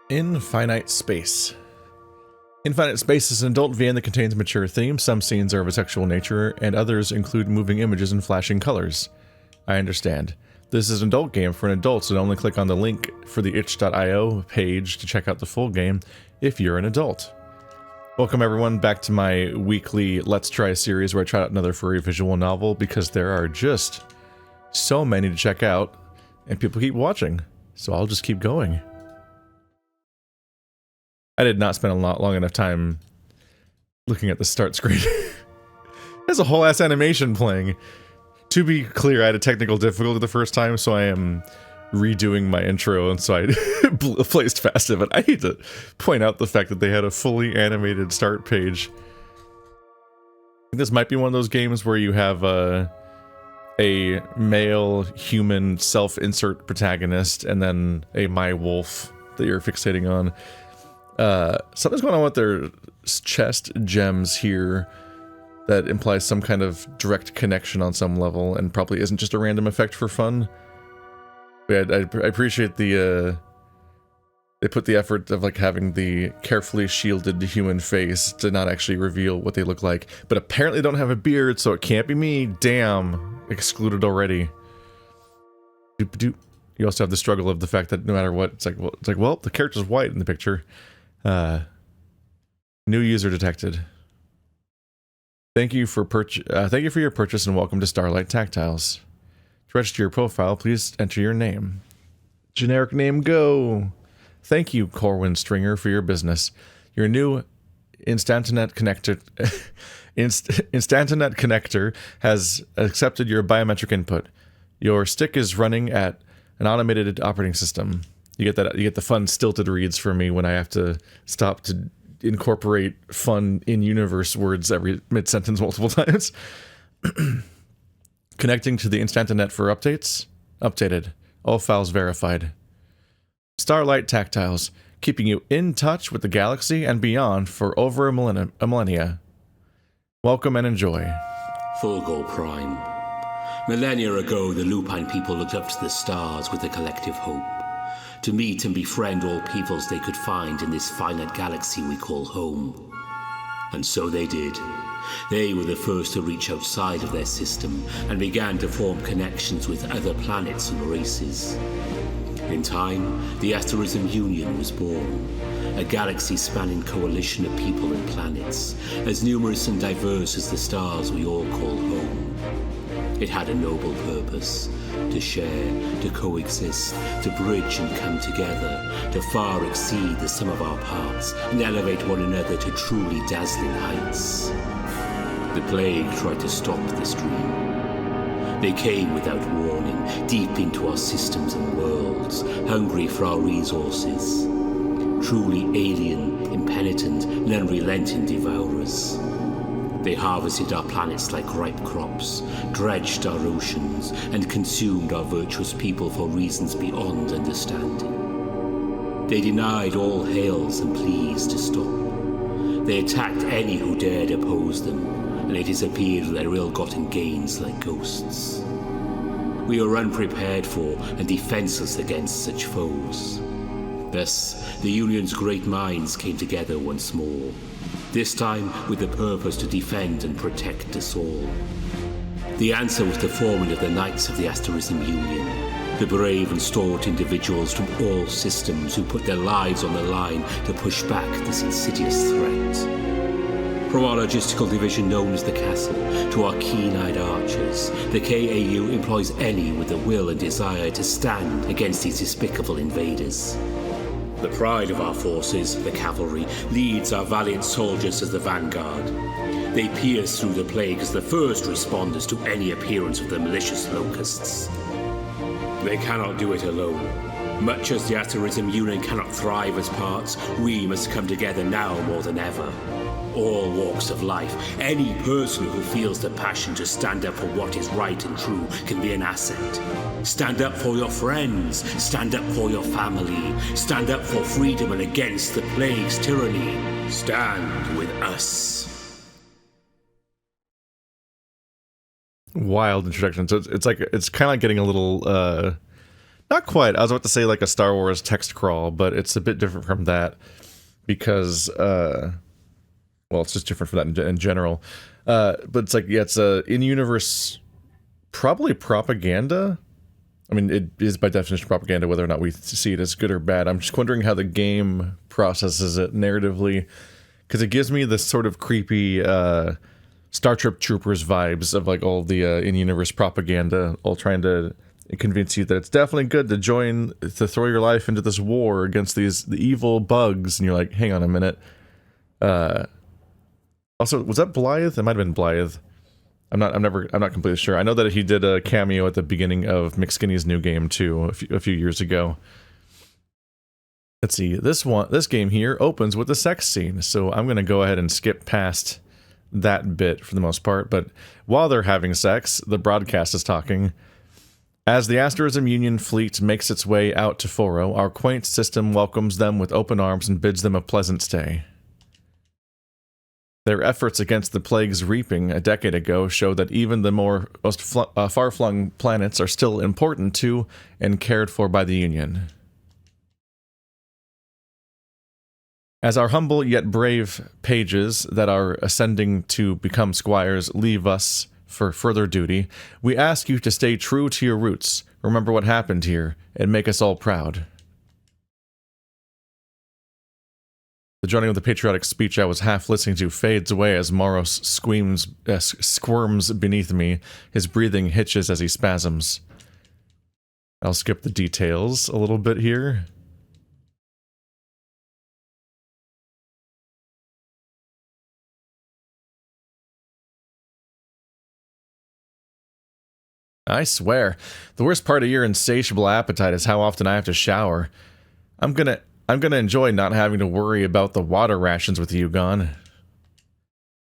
Infinite Space. Infinite Space is an adult VM that contains mature themes. Some scenes are of a sexual nature, and others include moving images and flashing colors. I understand. This is an adult game for an adult, so only click on the link for the itch.io page to check out the full game if you're an adult. Welcome everyone back to my weekly Let's Try series where I try out another furry visual novel because there are just so many to check out and people keep watching, so I'll just keep going. I did not spend a long enough time looking at the start screen. There's a whole ass animation playing. To be clear, I had a technical difficulty the first time, so I am redoing my intro, and so I placed fast of it. I need to point out the fact that they had a fully animated start page. This might be one of those games where you have a male human self-insert protagonist and then a my wolf that you're fixating on. Something's going on with their chest gems here that implies some kind of direct connection on some level and probably isn't just a random effect for fun. But I appreciate the, they put the effort of like having the carefully shielded human face to not actually reveal what they look like. But apparently don't have a beard, so it can't be me. Damn. Excluded already. Doop-a-doop. You also have the struggle of the fact that no matter what, it's like, well, the character's white in the picture. New user detected. Thank you for your purchase and welcome to Starlight Tactiles. To register your profile, please enter your name. Generic name go. Thank you, Corwin Stringer, for your business. Your new Instantanet connector Instantanet connector has accepted your biometric input. Your stick is running at an automated operating system. You get the fun stilted reads from me when I have to stop to incorporate fun in-universe words every mid-sentence multiple times. Connecting to the Instantanet for updates. Updated. All files verified. Starlight Tactiles, keeping you in touch with the galaxy and beyond for over a millennia. Welcome and enjoy. Fulgo Prime. Millennia ago, the Lupine people looked up to the stars with a collective hope. To meet and befriend all peoples they could find in this finite galaxy we call home. And so they did. They were the first to reach outside of their system and began to form connections with other planets and races. In time, the Asterism Union was born, a galaxy-spanning coalition of people and planets, as numerous and diverse as the stars we all call home. It had a noble purpose, to share, to coexist, to bridge and come together, to far exceed the sum of our parts and elevate one another to truly dazzling heights. The plague tried to stop this dream. They came without warning, deep into our systems and worlds, hungry for our resources. Truly alien, impenitent, and unrelenting devourers. They harvested our planets like ripe crops, dredged our oceans, and consumed our virtuous people for reasons beyond understanding. They denied all hails and pleas to stop. They attacked any who dared oppose them, and they disappeared with their ill-gotten gains like ghosts. We were unprepared for and defenseless against such foes. Thus, the Union's great minds came together once more. This time with the purpose to defend and protect us all. The answer was the forming of the Knights of the Asterism Union, the brave and stalwart individuals from all systems who put their lives on the line to push back this insidious threat. From our logistical division known as the Castle to our keen-eyed archers, the KAU employs any with the will and desire to stand against these despicable invaders. The pride of our forces, the Cavalry, leads our valiant soldiers as the vanguard. They pierce through the plague as the first responders to any appearance of the malicious locusts. They cannot do it alone. Much as the Asterism Union cannot thrive as parts, we must come together now more than ever. All walks of life, any person who feels the passion to stand up for what is right and true can be an asset. Stand up for your friends, stand up for your family, stand up for freedom and against the plague's tyranny. Stand with us. Wild introduction. So it's like, it's kind of like getting a little Not quite. I was about to say like a Star Wars text crawl, but it's a bit different from that because, well, it's just different from that in general. But it's like, yeah, it's a in-universe, probably propaganda. I mean, it is by definition propaganda, whether or not we see it as good or bad. I'm just wondering how the game processes it narratively, because it gives me this sort of creepy Star Trek Troopers vibes of like all the in-universe propaganda, all trying to convince you that it's definitely good to throw your life into this war against the evil bugs, and you're like, hang on a minute. Also, was that Blythe? It might have been Blythe. I'm not completely sure. I know that he did a cameo at the beginning of McSkinny's new game too, a few years ago. Let's see. This game here opens with a sex scene, so I'm gonna go ahead and skip past that bit for the most part. But while they're having sex, the broadcast is talking. As the Asterism Union fleet makes its way out to Foro, our quaint system welcomes them with open arms and bids them a pleasant stay. Their efforts against the plague's reaping a decade ago show that even the most far-flung planets are still important to and cared for by the Union. As our humble yet brave pages that are ascending to become squires leave us for further duty, we ask you to stay true to your roots, remember what happened here, and make us all proud. The joining of the patriotic speech I was half listening to fades away as Moros squirms beneath me, his breathing hitches as he spasms. I'll skip the details a little bit here. I swear, the worst part of your insatiable appetite is how often I have to shower. I'm gonna enjoy not having to worry about the water rations with you gone.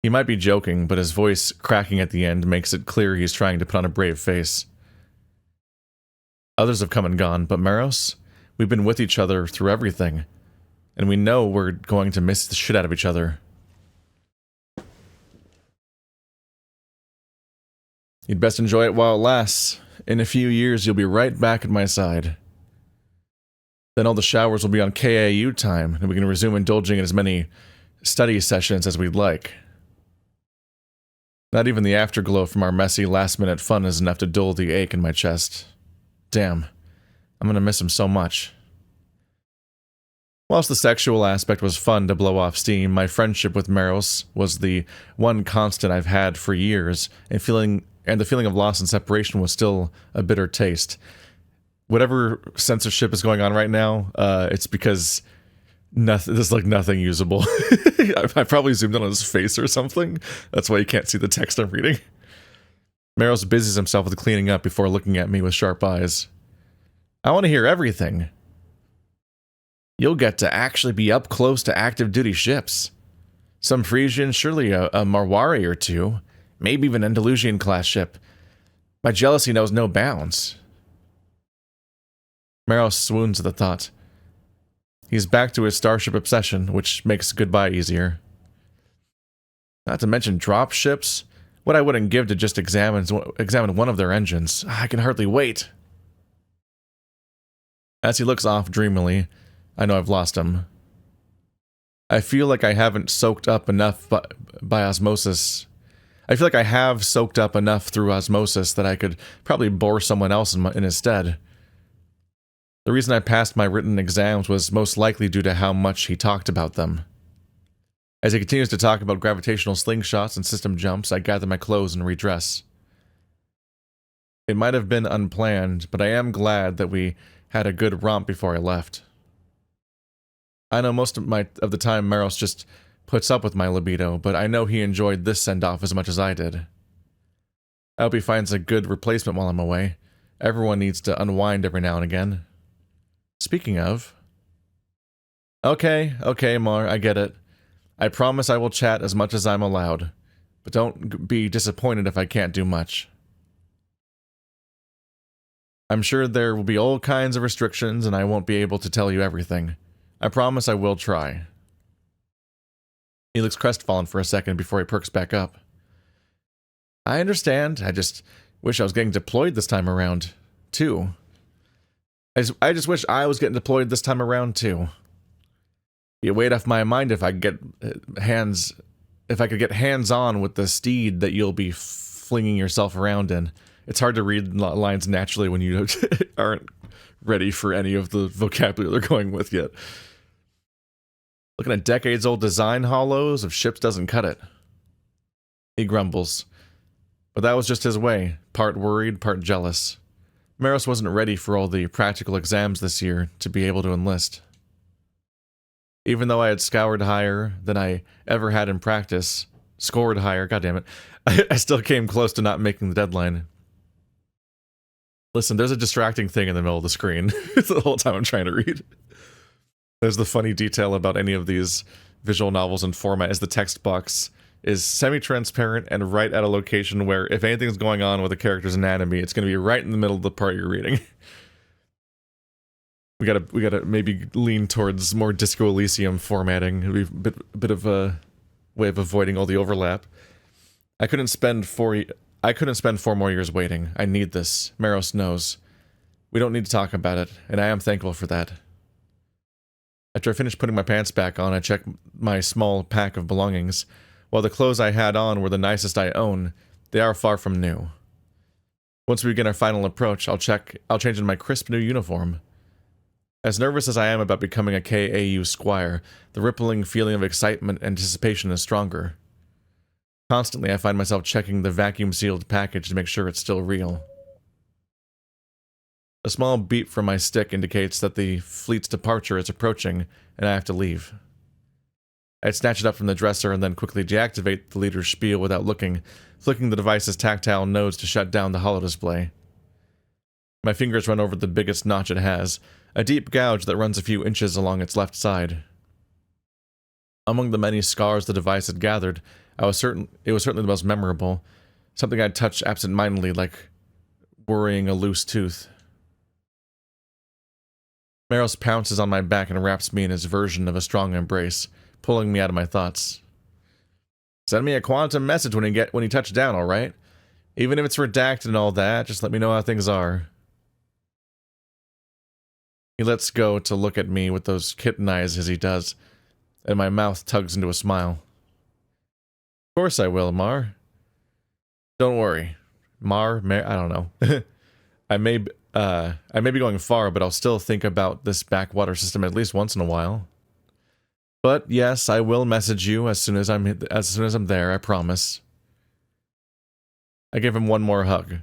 He might be joking, but his voice cracking at the end makes it clear he's trying to put on a brave face. Others have come and gone, but Maros, we've been with each other through everything, and we know we're going to miss the shit out of each other. You'd best enjoy it while it lasts. In a few years, you'll be right back at my side. Then all the showers will be on KAU time, and we can resume indulging in as many study sessions as we'd like. Not even the afterglow from our messy last-minute fun is enough to dull the ache in my chest. Damn, I'm gonna miss him so much. Whilst the sexual aspect was fun to blow off steam, my friendship with Maros was the one constant I've had for years, and the feeling of loss and separation was still a bitter taste. Whatever censorship is going on right now, it's because there's like nothing usable. I probably zoomed in on his face or something. That's why you can't see the text I'm reading. Maros busies himself with cleaning up before looking at me with sharp eyes. I want to hear everything. You'll get to actually be up close to active duty ships. Some Frisian, surely a Marwari or two. Maybe even an Andalusian class ship. My jealousy knows no bounds. Maros swoons at the thought. He's back to his starship obsession, which makes goodbye easier. Not to mention drop ships. What I wouldn't give to just examine one of their engines. I can hardly wait. As he looks off dreamily, I know I've lost him. I feel like I haven't soaked up enough by osmosis. I feel like I have soaked up enough through osmosis that I could probably bore someone else in his stead. The reason I passed my written exams was most likely due to how much he talked about them. As he continues to talk about gravitational slingshots and system jumps, I gather my clothes and redress. It might have been unplanned, but I am glad that we had a good romp before I left. I know most of the time Maros just puts up with my libido, but I know he enjoyed this send-off as much as I did. I hope he finds a good replacement while I'm away. Everyone needs to unwind every now and again. Speaking of... Okay, Mar, I get it. I promise I will chat as much as I'm allowed, but don't be disappointed if I can't do much. I'm sure there will be all kinds of restrictions and I won't be able to tell you everything. I promise I will try. He looks crestfallen for a second before he perks back up. I understand, I just wish I was getting deployed this time around, too. I just wish I was getting deployed this time around too. Be a weight off my mind if I could get hands on with the steed that you'll be flinging yourself around in. It's hard to read lines naturally when you aren't ready for any of the vocabulary they're going with yet. Looking at decades-old design hollows of ships doesn't cut it. He grumbles. But that was just his way, part worried, part jealous. Maros wasn't ready for all the practical exams this year to be able to enlist. Even though I had scoured higher than I ever had in practice, scored higher, goddammit, I still came close to not making the deadline. Listen, there's a distracting thing in the middle of the screen the whole time I'm trying to read. There's the funny detail about any of these visual novels and format is the text box is semi-transparent and right at a location where if anything's going on with a character's anatomy, it's going to be right in the middle of the part you're reading. We gotta maybe lean towards more Disco Elysium formatting. It'd be a bit of a way of avoiding all the overlap. I couldn't spend 4 more years waiting. I need this. Maros knows. We don't need to talk about it, and I am thankful for that. After I finished putting my pants back on, I checked my small pack of belongings. While the clothes I had on were the nicest I own, they are far from new. Once we begin our final approach, I'll change into my crisp new uniform. As nervous as I am about becoming a KAU Squire, the rippling feeling of excitement and anticipation is stronger. Constantly, I find myself checking the vacuum-sealed package to make sure it's still real. A small beep from my stick indicates that the fleet's departure is approaching, and I have to leave. I'd snatch it up from the dresser and then quickly deactivate the leader's spiel without looking, flicking the device's tactile nodes to shut down the holodisplay. My fingers run over the biggest notch it has, a deep gouge that runs a few inches along its left side. Among the many scars the device had gathered, it was certainly the most memorable, something I'd touch absent-mindedly like worrying a loose tooth. Maros pounces on my back and wraps me in his version of a strong embrace, pulling me out of my thoughts. Send me a quantum message when you touch down, alright? Even if it's redacted and all that, just let me know how things are. He lets go to look at me with those kitten eyes as he does, and my mouth tugs into a smile. Of course I will, Mar. Don't worry. I don't know. I may be going far, but I'll still think about this backwater system at least once in a while. But yes, I will message you as soon as I'm there, I promise. I give him one more hug,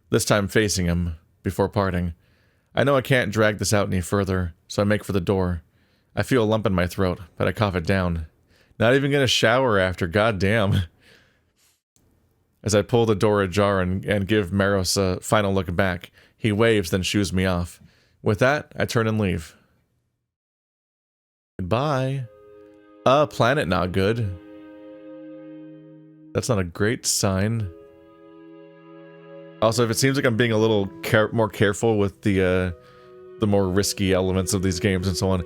this time facing him, before parting. I know I can't drag this out any further, so I make for the door. I feel a lump in my throat, but I cough it down. Not even gonna shower after, goddamn. As I pull the door ajar and give Maros a final look back, he waves, then shoos me off. With that, I turn and leave. Goodbye. Planet not good. That's not a great sign. Also, if it seems like I'm being a little more careful with the more risky elements of these games and so on,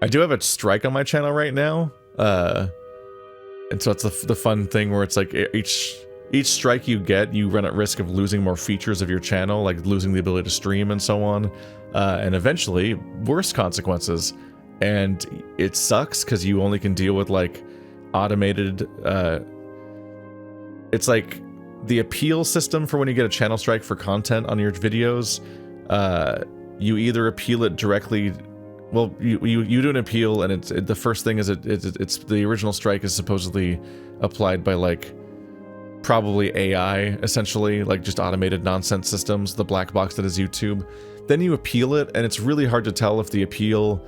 I do have a strike on my channel right now, and so it's the fun thing where it's like each strike you get, you run at risk of losing more features of your channel, like losing the ability to stream and so on, and eventually worse consequences. And it sucks because you only can deal with like automated. It's like the appeal system for when you get a channel strike for content on your videos. You either appeal it directly. Well, you do an appeal, and the first thing is it's the original strike is supposedly applied by like probably AI, essentially, like just automated nonsense systems, the black box that is YouTube. Then you appeal it, and it's really hard to tell if the appeal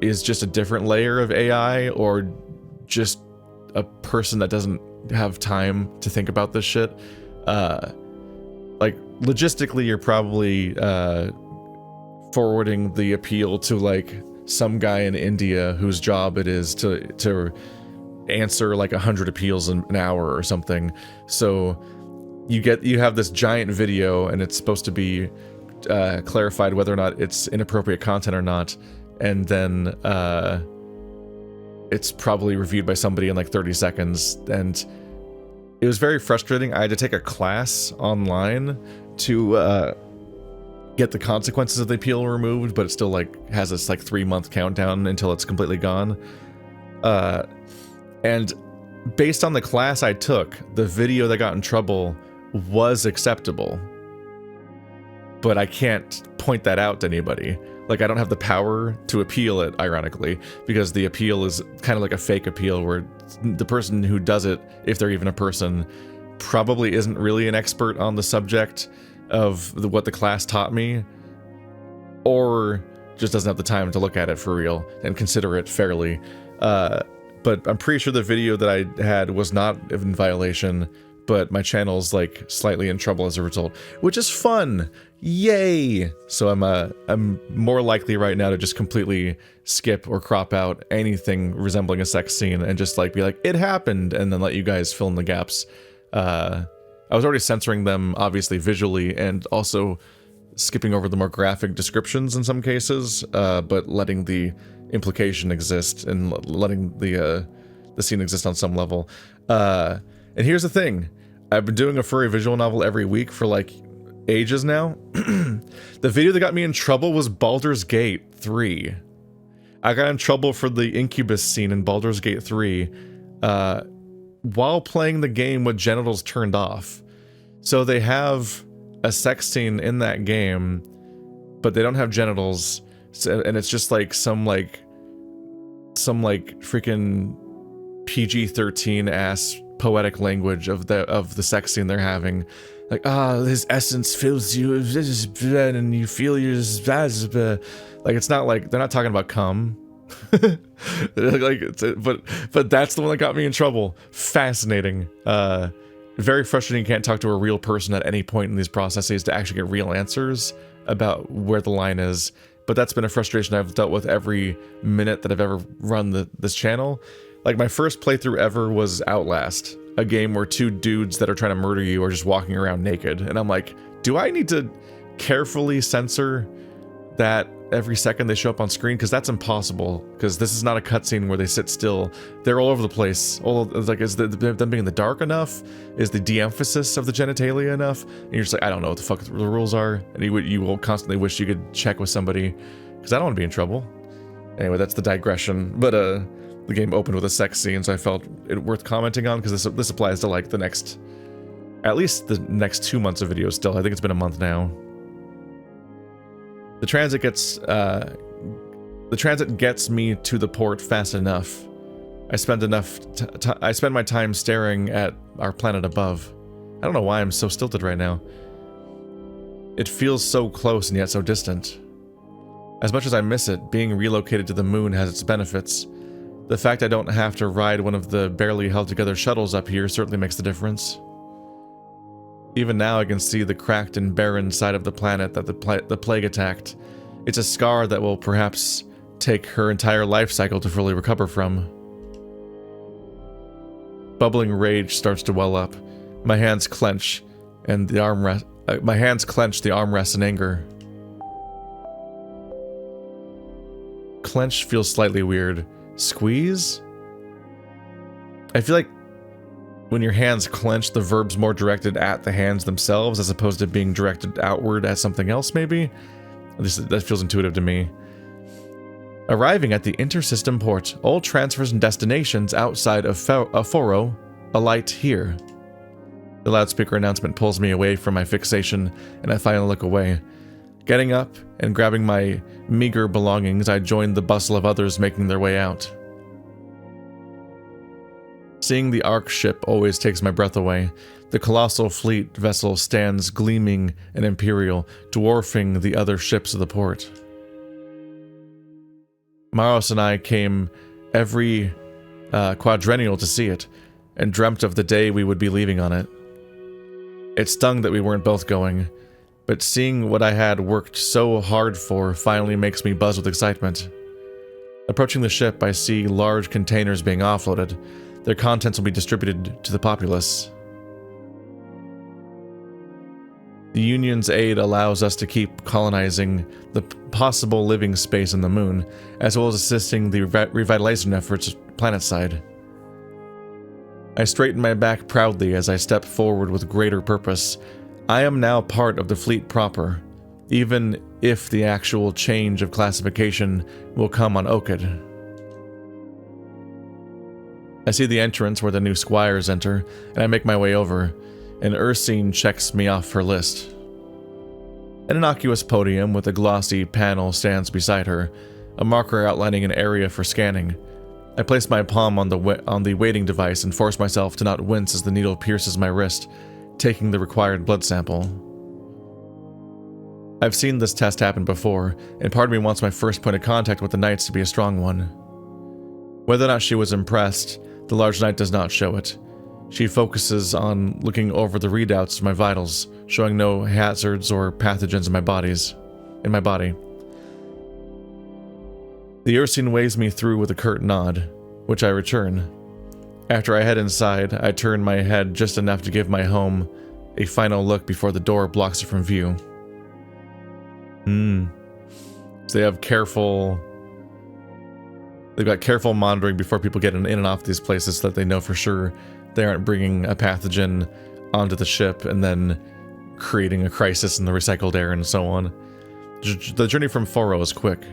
is just a different layer of AI or just a person that doesn't have time to think about this shit. Like logistically, you're probably forwarding the appeal to like some guy in India whose job it is to answer like 100 appeals an hour or something. So you have this giant video, and it's supposed to be clarified whether or not it's inappropriate content or not, and then it's probably reviewed by somebody in like 30 seconds, and it was very frustrating. I had to take a class online to get the consequences of the appeal removed, but it still like has this like 3-month countdown until it's completely gone. And based on the class I took, the video that got in trouble was acceptable, but I can't point that out to anybody. Like, I don't have the power to appeal it, ironically, because the appeal is kind of like a fake appeal where the person who does it, if they're even a person, probably isn't really an expert on the subject of what the class taught me, or just doesn't have the time to look at it for real and consider it fairly. But I'm pretty sure the video that I had was not in violation, but my channel's like slightly in trouble as a result, which is fun. Yay! So I'm more likely right now to just completely skip or crop out anything resembling a sex scene and just like be like, it happened, and then let you guys fill in the gaps. I was already censoring them, obviously, visually, and also skipping over the more graphic descriptions in some cases, but letting the implication exist and letting the scene exist on some level. And here's the thing. I've been doing a furry visual novel every week for like ages now. The video that got me in trouble was Baldur's Gate 3. I got in trouble for the incubus scene in Baldur's Gate 3 while playing the game with genitals turned off. So they have a sex scene in that game, but they don't have genitals, and it's just like some freaking PG-13 ass poetic language of the sex scene they're having. Like, his essence fills you, and you feel your like, it's not like they're not talking about cum. But that's the one that got me in trouble. Fascinating. Very frustrating. You can't talk to a real person at any point in these processes to actually get real answers about where the line is. But that's been a frustration I've dealt with every minute that I've ever run this channel. Like, my first playthrough ever was Outlast, a game where 2 dudes that are trying to murder you are just walking around naked. And I'm like, do I need to carefully censor that every second they show up on screen? Because that's impossible, because this is not a cutscene where they sit still. They're all over the place. Is them being in the dark enough? Is the de-emphasis of the genitalia enough? And you're just like, I don't know what the fuck the rules are. And you will constantly wish you could check with somebody, because I don't want to be in trouble. Anyway, that's the digression. But the game opened with a sex scene, so I felt it worth commenting on, because this applies to like at least the next 2 months of videos still. I think it's been a month now. The transit gets me to the port fast enough. I spend my time staring at our planet above. I don't know why I'm so stilted right now. It feels so close and yet so distant. As much as I miss it, being relocated to the moon has its benefits. The fact I don't have to ride one of the barely held together shuttles up here certainly makes the difference. Even now I can see the cracked and barren side of the planet that the plague attacked. It's a scar that will perhaps take her entire life cycle to fully recover from. Bubbling rage starts to well up. My hands clench, and the armrests in anger. Clench feels slightly weird. Squeeze? I feel like when your hands clench, the verb's more directed at the hands themselves as opposed to being directed outward at something else, maybe? At least that feels intuitive to me. Arriving at the intersystem port, all transfers and destinations outside of Foro alight here. The loudspeaker announcement pulls me away from my fixation, and I finally look away. Getting up and grabbing my meager belongings, I join the bustle of others making their way out. Seeing the Ark ship always takes my breath away. The colossal fleet vessel stands gleaming and imperial, dwarfing the other ships of the port. Maros and I came every quadrennial to see it, and dreamt of the day we would be leaving on it. It stung that we weren't both going, but seeing what I had worked so hard for finally makes me buzz with excitement. Approaching the ship, I see large containers being offloaded. Their contents will be distributed to the populace. The Union's aid allows us to keep colonizing the possible living space on the moon, as well as assisting the revitalization efforts planetside. I straighten my back proudly as I step forward with greater purpose. I am now part of the fleet proper. even if the actual change of classification will come on Okid. I see the entrance where the new Squires enter, and I make my way over, and Ursine checks me off her list. An innocuous podium with a glossy panel stands beside her, a marker outlining an area for scanning. I place my palm on the waiting device and force myself to not wince as the needle pierces my wrist, taking the required blood sample. I've seen this test happen before, and part of me wants my first point of contact with the Knights to be a strong one. Whether or not she was impressed, the large Knight does not show it. She focuses on looking over the readouts of my vitals, showing no hazards or pathogens in my body. The Ursine waves me through with a curt nod, which I return. After I head inside, I turn my head just enough to give my home a final look before the door blocks it from view. So they've got careful monitoring before people get in and off these places so that they know for sure they aren't bringing a pathogen onto the ship and then creating a crisis in the recycled air and so on. The journey from Foro is quick.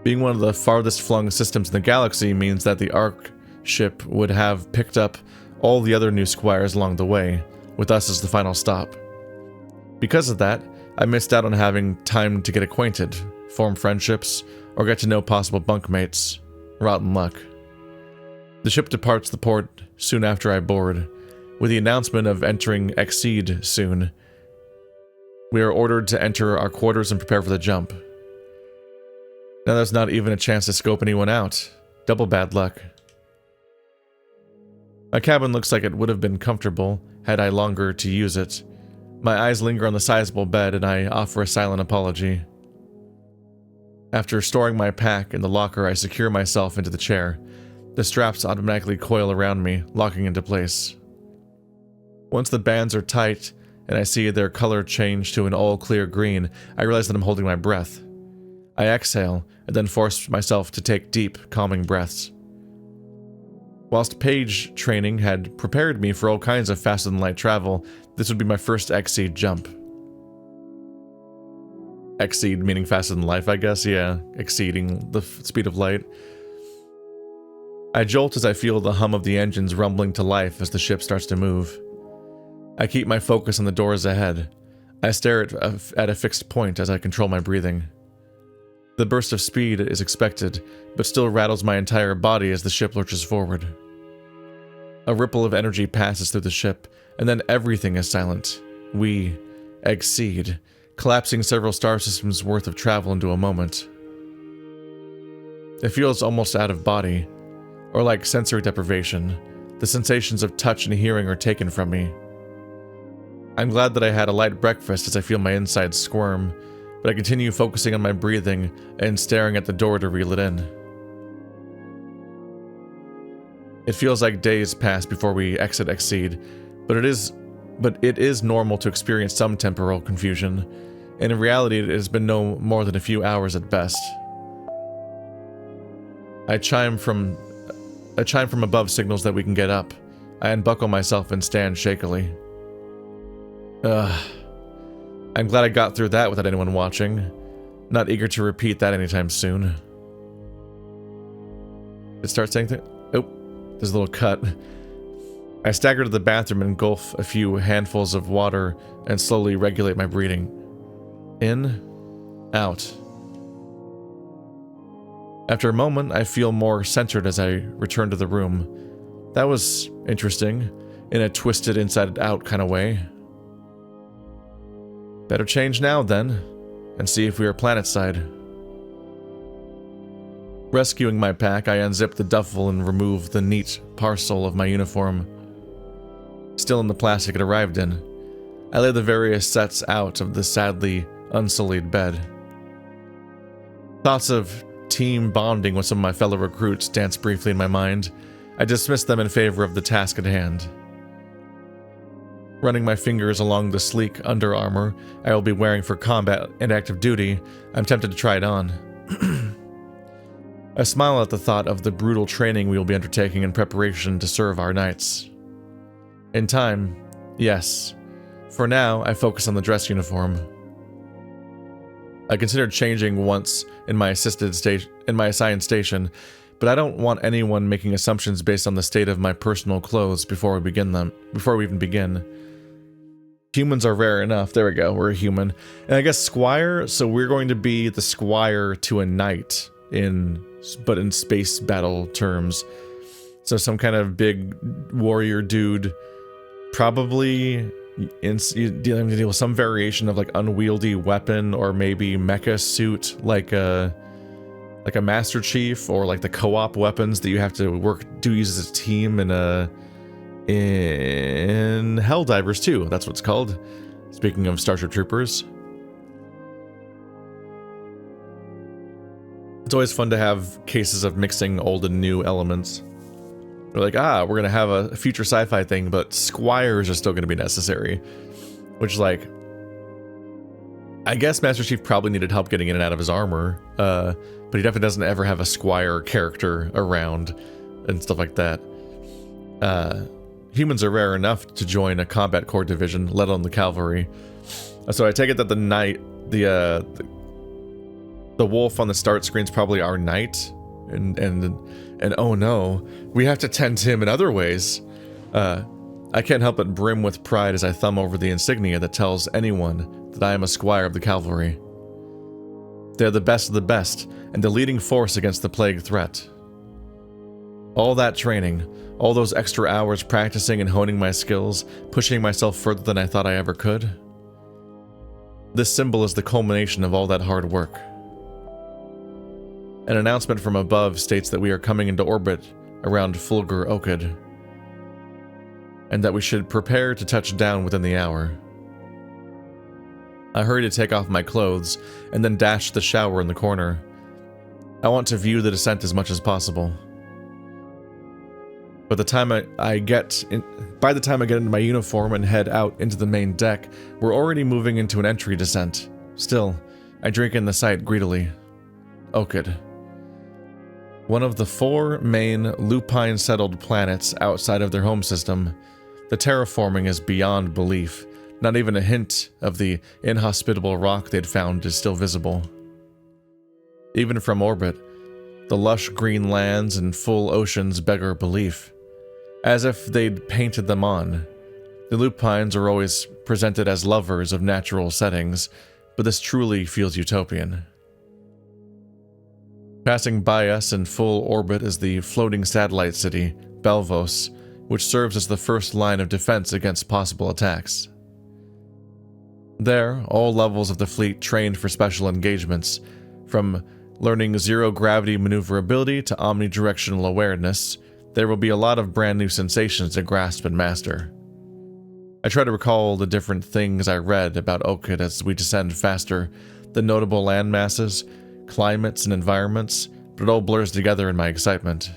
Being one of the farthest flung systems in the galaxy means that the Ark ship would have picked up all the other new Squires along the way, with us as the final stop. Because of that, I missed out on having time to get acquainted, form friendships, or get to know possible bunkmates. Rotten luck. The ship departs the port soon after I board. With the announcement of entering Exceed soon, we are ordered to enter our quarters and prepare for the jump. Now there's not even a chance to scope anyone out. Double bad luck. My cabin looks like it would have been comfortable had I longer to use it. My eyes linger on the sizable bed and I offer a silent apology. After storing my pack in the locker, I secure myself into the chair. The straps automatically coil around me, locking into place. Once the bands are tight and I see their color change to an all-clear green, I realize that I'm holding my breath. I exhale and then force myself to take deep, calming breaths. Whilst page training had prepared me for all kinds of faster-than-light travel, this would be my first Exceed jump. Exceed meaning faster than life, I guess, yeah. Exceeding the speed of light. I jolt as I feel the hum of the engines rumbling to life as the ship starts to move. I keep my focus on the doors ahead. I stare at a fixed point as I control my breathing. The burst of speed is expected, but still rattles my entire body as the ship lurches forward. A ripple of energy passes through the ship, and then everything is silent. We exceed, collapsing several star systems worth of travel into a moment. It feels almost out of body, or like sensory deprivation. The sensations of touch and hearing are taken from me. I'm glad that I had a light breakfast as I feel my insides squirm, but I continue focusing on my breathing and staring at the door to reel it in. It feels like days pass before we exit Exceed, but it is normal to experience some temporal confusion, and in reality it has been no more than a few hours at best. A chime from above signals that we can get up. I unbuckle myself and stand shakily. I'm glad I got through that without anyone watching. Not eager to repeat that anytime soon. It starts saying things. Oh, there's a little cut. I stagger to the bathroom and engulf a few handfuls of water and slowly regulate my breathing. In, out. After a moment, I feel more centered as I return to the room. That was interesting, in a twisted inside-out kind of way. Better change now, then, and see if we are planetside. Rescuing my pack, I unzip the duffel and remove the neat parcel of my uniform. Still in the plastic it arrived in, I lay the various sets out of the sadly unsullied bed. Thoughts of team bonding with some of my fellow recruits dance briefly in my mind. I dismiss them in favor of the task at hand. Running my fingers along the sleek under armor I will be wearing for combat and active duty, I'm tempted to try it on. I smile at the thought of the brutal training we will be undertaking in preparation to serve our knights. In time, yes. For now, I focus on the dress uniform. I considered changing once in my assigned station, but I don't want anyone making assumptions based on the state of my personal clothes before we even begin. Humans are rare enough. There we go. We're a human. And I guess Squire, so we're going to be the Squire to a knight but in space battle terms. So some kind of big warrior dude, probably dealing with some variation of like unwieldy weapon or maybe mecha suit, like a Master Chief, or like the co-op weapons that you have to use as a team in Helldivers 2. That's what it's called. Speaking of Starship Troopers. It's always fun to have cases of mixing old and new elements. We're like, we're going to have a future sci-fi thing, but Squires are still going to be necessary. Which, like, I guess Master Chief probably needed help getting in and out of his armor, but he definitely doesn't ever have a Squire character around and stuff like that. Humans are rare enough to join a combat corps division, let alone the cavalry. So I take it that the knight, the wolf on the start screen is probably our knight, and oh no, we have to tend to him in other ways. I can't help but brim with pride as I thumb over the insignia that tells anyone that I am a squire of the cavalry. They're the best of the best, and the leading force against the plague threat. All that training, all those extra hours practicing and honing my skills, pushing myself further than I thought I ever could. This symbol is the culmination of all that hard work. An announcement from above states that we are coming into orbit around Fulgur Okid, and that we should prepare to touch down within the hour. I hurry to take off my clothes, and then dash to the shower in the corner. I want to view the descent as much as possible. By the time I get into my uniform and head out into the main deck, we're already moving into an entry descent. Still, I drink in the sight greedily. Okid. One of the 4 main lupine-settled planets outside of their home system, the terraforming is beyond belief. Not even a hint of the inhospitable rock they'd found is still visible. Even from orbit, the lush green lands and full oceans beggar belief. As if they'd painted them on. The lupines are always presented as lovers of natural settings, but this truly feels utopian. Passing by us in full orbit is the floating satellite city, Belvos, which serves as the first line of defense against possible attacks. There, all levels of the fleet trained for special engagements, from learning zero-gravity maneuverability to omnidirectional awareness. There will be a lot of brand new sensations to grasp and master. I try to recall the different things I read about Okid as we descend faster, the notable landmasses, climates, and environments, but it all blurs together in my excitement.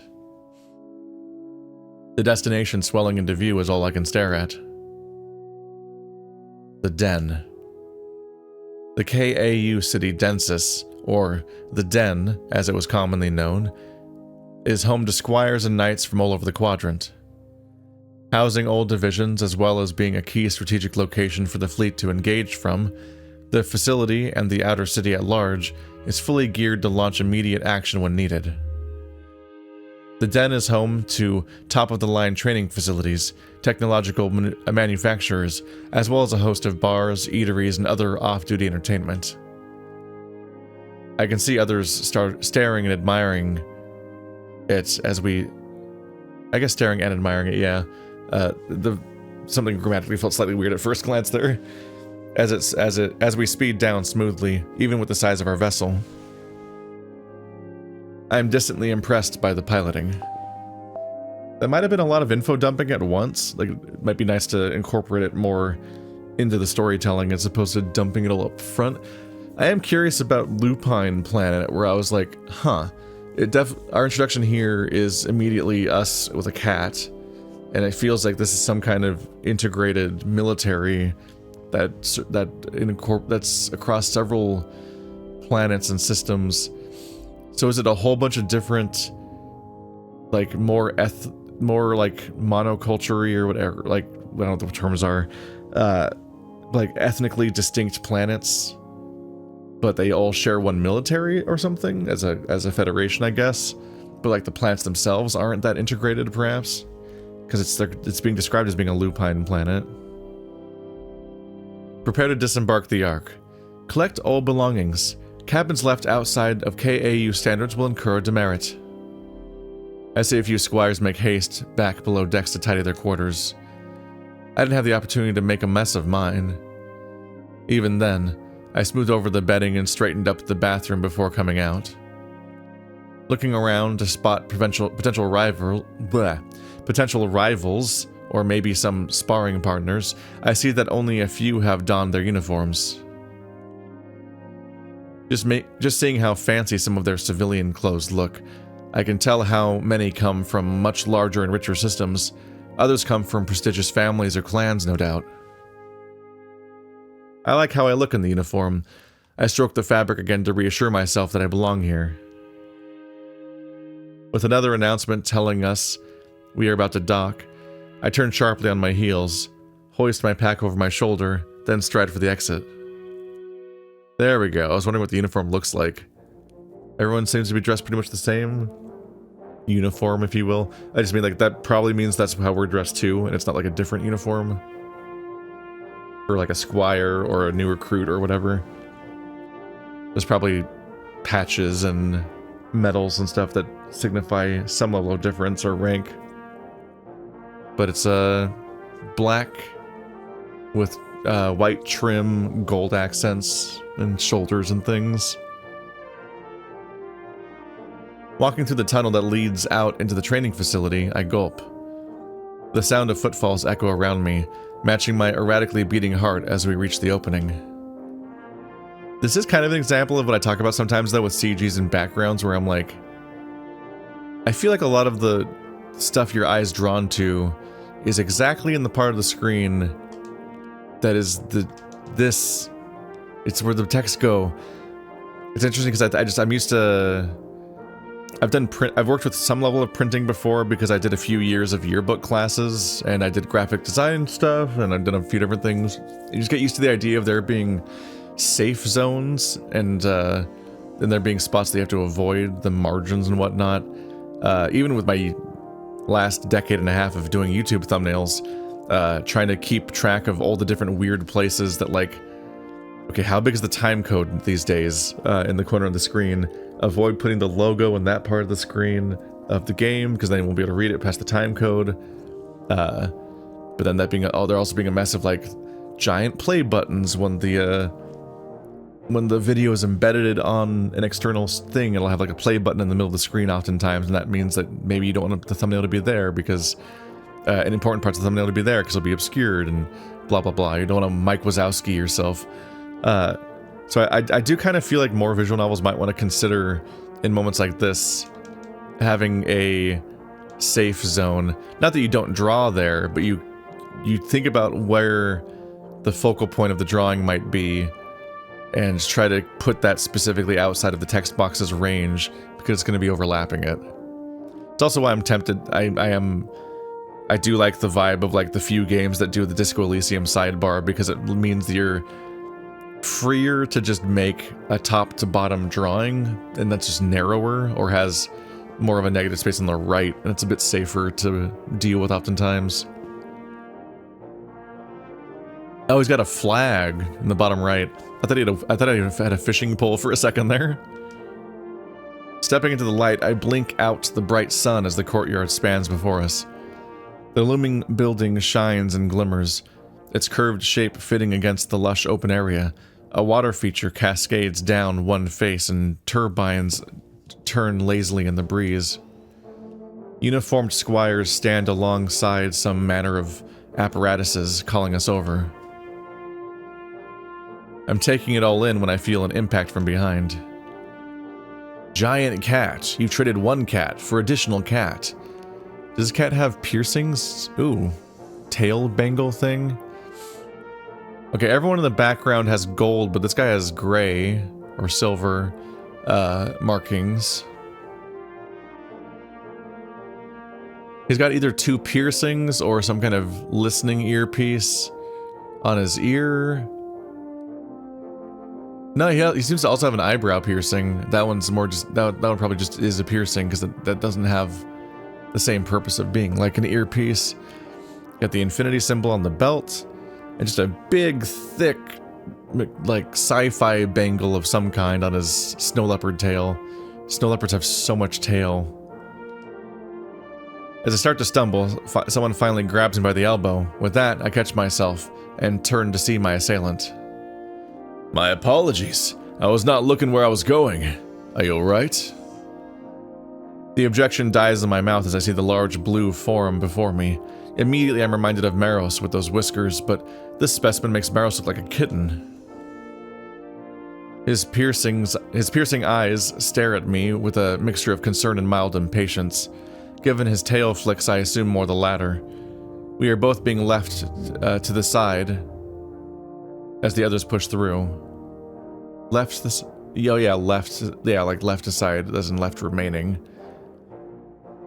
The destination swelling into view is all I can stare at. The Den. The KAU city Densis, or the Den, as it was commonly known, is home to squires and knights from all over the quadrant. Housing old divisions as well as being a key strategic location for the fleet to engage from, the facility and the outer city at large is fully geared to launch immediate action when needed. The Den is home to top-of-the-line training facilities, technological manufacturers, as well as a host of bars, eateries, and other off-duty entertainment. I can see others staring and admiring it as we... I guess staring and admiring it, yeah. Something grammatically felt slightly weird at first glance there. As we speed down smoothly, even with the size of our vessel. I am distantly impressed by the piloting. That might have been a lot of info dumping at once. Like, it might be nice to incorporate it more into the storytelling as opposed to dumping it all up front. I am curious about Lupine Planet, where I was like, huh. Our introduction here is immediately us with a cat, and it feels like this is some kind of integrated military that's across several planets and systems. So is it a whole bunch of different, like, more like monoculture or whatever, like, I don't know what the terms are, like ethnically distinct planets but they all share one military or something as a federation, I guess. But like the planets themselves aren't that integrated, perhaps, because it's being described as being a lupine planet. Prepare to disembark the Ark. Collect all belongings. Cabins left outside of KAU standards will incur a demerit. I see a few squires make haste back below decks to tidy their quarters. I didn't have the opportunity to make a mess of mine. Even then, I smoothed over the bedding and straightened up the bathroom before coming out. Looking around to spot potential rivals, or maybe some sparring partners, I see that only a few have donned their uniforms. Just seeing how fancy some of their civilian clothes look, I can tell how many come from much larger and richer systems. Others come from prestigious families or clans, no doubt. I like how I look in the uniform. I stroke the fabric again to reassure myself that I belong here. With another announcement telling us we are about to dock, I turn sharply on my heels, hoist my pack over my shoulder, then stride for the exit. There we go. I was wondering what the uniform looks like. Everyone seems to be dressed pretty much the same. Uniform, if you will. I just mean, like, that probably means that's how we're dressed too, and it's not like a different uniform. Or like a squire or a new recruit or whatever. There's probably patches and medals and stuff that signify some level of difference or rank. But it's black with white trim, gold accents, and shoulders and things. Walking through the tunnel that leads out into the training facility, I gulp. The sound of footfalls echo around me, matching my erratically beating heart as we reach the opening. This is kind of an example of what I talk about sometimes, though, with CGs and backgrounds, where I'm like, I feel like a lot of the stuff your eye's drawn to is exactly in the part of the screen that is it's where the text go. It's interesting because I'm used to, I've worked with some level of printing before because I did a few years of yearbook classes and I did graphic design stuff and I've done a few different things. You just get used to the idea of there being safe zones and there being spots that you have to avoid, the margins and whatnot. Even with my last decade and a half of doing YouTube thumbnails, trying to keep track of all the different weird places that, like, okay, how big is the time code these days in the corner of the screen? Avoid putting the logo in that part of the screen of the game, because then you won't be able to read it past the time code. But then that being, there also being a mess of, like, giant play buttons when the video is embedded on an external thing. It'll have like a play button in the middle of the screen oftentimes, and that means that maybe you don't want the thumbnail to be there because an important parts of the thumbnail to be there because it'll be obscured and blah blah blah. You don't want to Mike Wazowski yourself. So I do kind of feel like more visual novels might want to consider, in moments like this, having a safe zone. Not that you don't draw there, but you think about where the focal point of the drawing might be and try to put that specifically outside of the text box's range, because it's going to be overlapping it. It's also why I'm tempted. I do like the vibe of, like, the few games that do the Disco Elysium sidebar, because it means that you're freer to just make a top to bottom drawing, and that's just narrower or has more of a negative space on the right, and it's a bit safer to deal with oftentimes. Oh, he's got a flag in the bottom right. I thought he had a fishing pole for a second there. Stepping into the light, I blink out the bright sun as the courtyard spans before us. The looming building shines and glimmers, its curved shape fitting against the lush open area. A water feature cascades down one face and turbines turn lazily in the breeze. Uniformed squires stand alongside some manner of apparatuses calling us over. I'm taking it all in when I feel an impact from behind. Giant cat. You traded one cat for additional cat. Does this cat have piercings? Ooh. Tail bangle thing? Okay, everyone in the background has gold, but this guy has gray or silver markings. He's got either two piercings or some kind of listening earpiece on his ear. No, he seems to also have an eyebrow piercing. That one's more just, that one probably just is a piercing because that doesn't have the same purpose of being. Like an earpiece. Got the infinity symbol on the belt. And just a big, thick, like sci-fi bangle of some kind on his snow leopard tail. Snow leopards have so much tail. As I start to stumble, someone finally grabs me by the elbow. With that, I catch myself and turn to see my assailant. My apologies. I was not looking where I was going. Are you alright? The objection dies in my mouth as I see the large blue form before me. Immediately I'm reminded of Maros with those whiskers, but this specimen makes Maros look like a kitten. His piercing eyes stare at me with a mixture of concern and mild impatience. Given his tail flicks, I assume more the latter. We are both being left to the side as the others push through. Left this? Oh yeah, left. Yeah, like left aside, as in left remaining.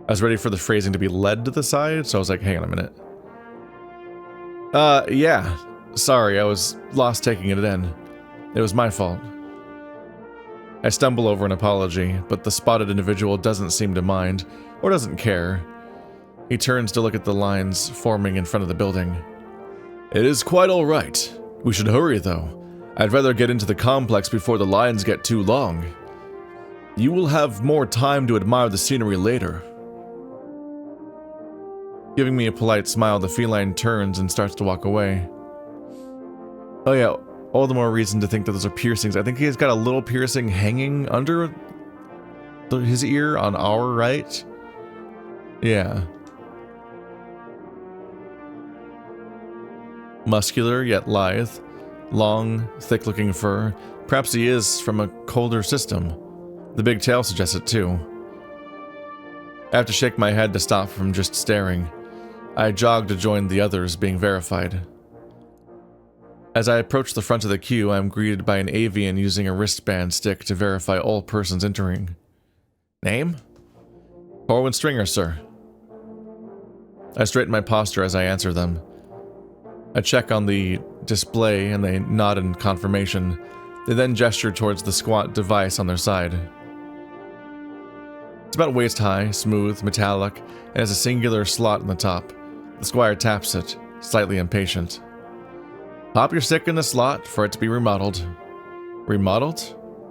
I was ready for the phrasing to be led to the side, so I was like, hang on a minute. Yeah. Sorry, I was lost taking it in. It was my fault. I stumble over an apology, but the spotted individual doesn't seem to mind, or doesn't care. He turns to look at the lines forming in front of the building. It is quite alright. We should hurry, though. I'd rather get into the complex before the lines get too long. You will have more time to admire the scenery later. Giving me a polite smile, the feline turns and starts to walk away. Oh yeah, all the more reason to think that those are piercings. I think he's got a little piercing hanging under his ear on our right. Yeah. Muscular yet lithe. Long, thick-looking fur. Perhaps he is from a colder system. The big tail suggests it too. I have to shake my head to stop from just staring. I jog to join the others being verified. As I approach the front of the queue, I am greeted by an avian using a wristband stick to verify all persons entering. Name? Corwin Stringer, sir. I straighten my posture as I answer them. I check on the display and they nod in confirmation. They then gesture towards the squat device on their side. It's about waist high, smooth, metallic, and has a singular slot in the top. The Squire taps it, slightly impatient. Pop your stick in the slot for it to be remodeled. Remodeled?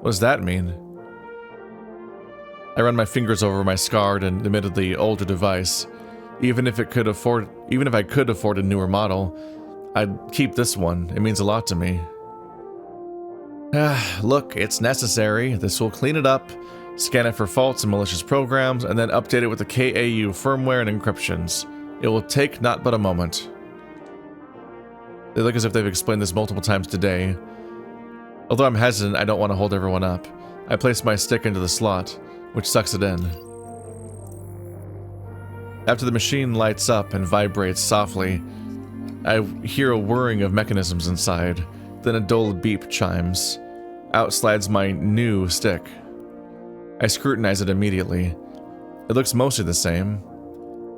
What does that mean? I run my fingers over my scarred and admittedly older device. Even if I could afford a newer model, I'd keep this one. It means a lot to me. Look, it's necessary. This will clean it up, scan it for faults and malicious programs, and then update it with the KAU firmware and encryptions. It will take not but a moment. They look as if they've explained this multiple times today. Although I'm hesitant, I don't want to hold everyone up. I place my stick into the slot, which sucks it in. After the machine lights up and vibrates softly, I hear a whirring of mechanisms inside, then a dull beep chimes. Out slides my new stick. I scrutinize it immediately. It looks mostly the same.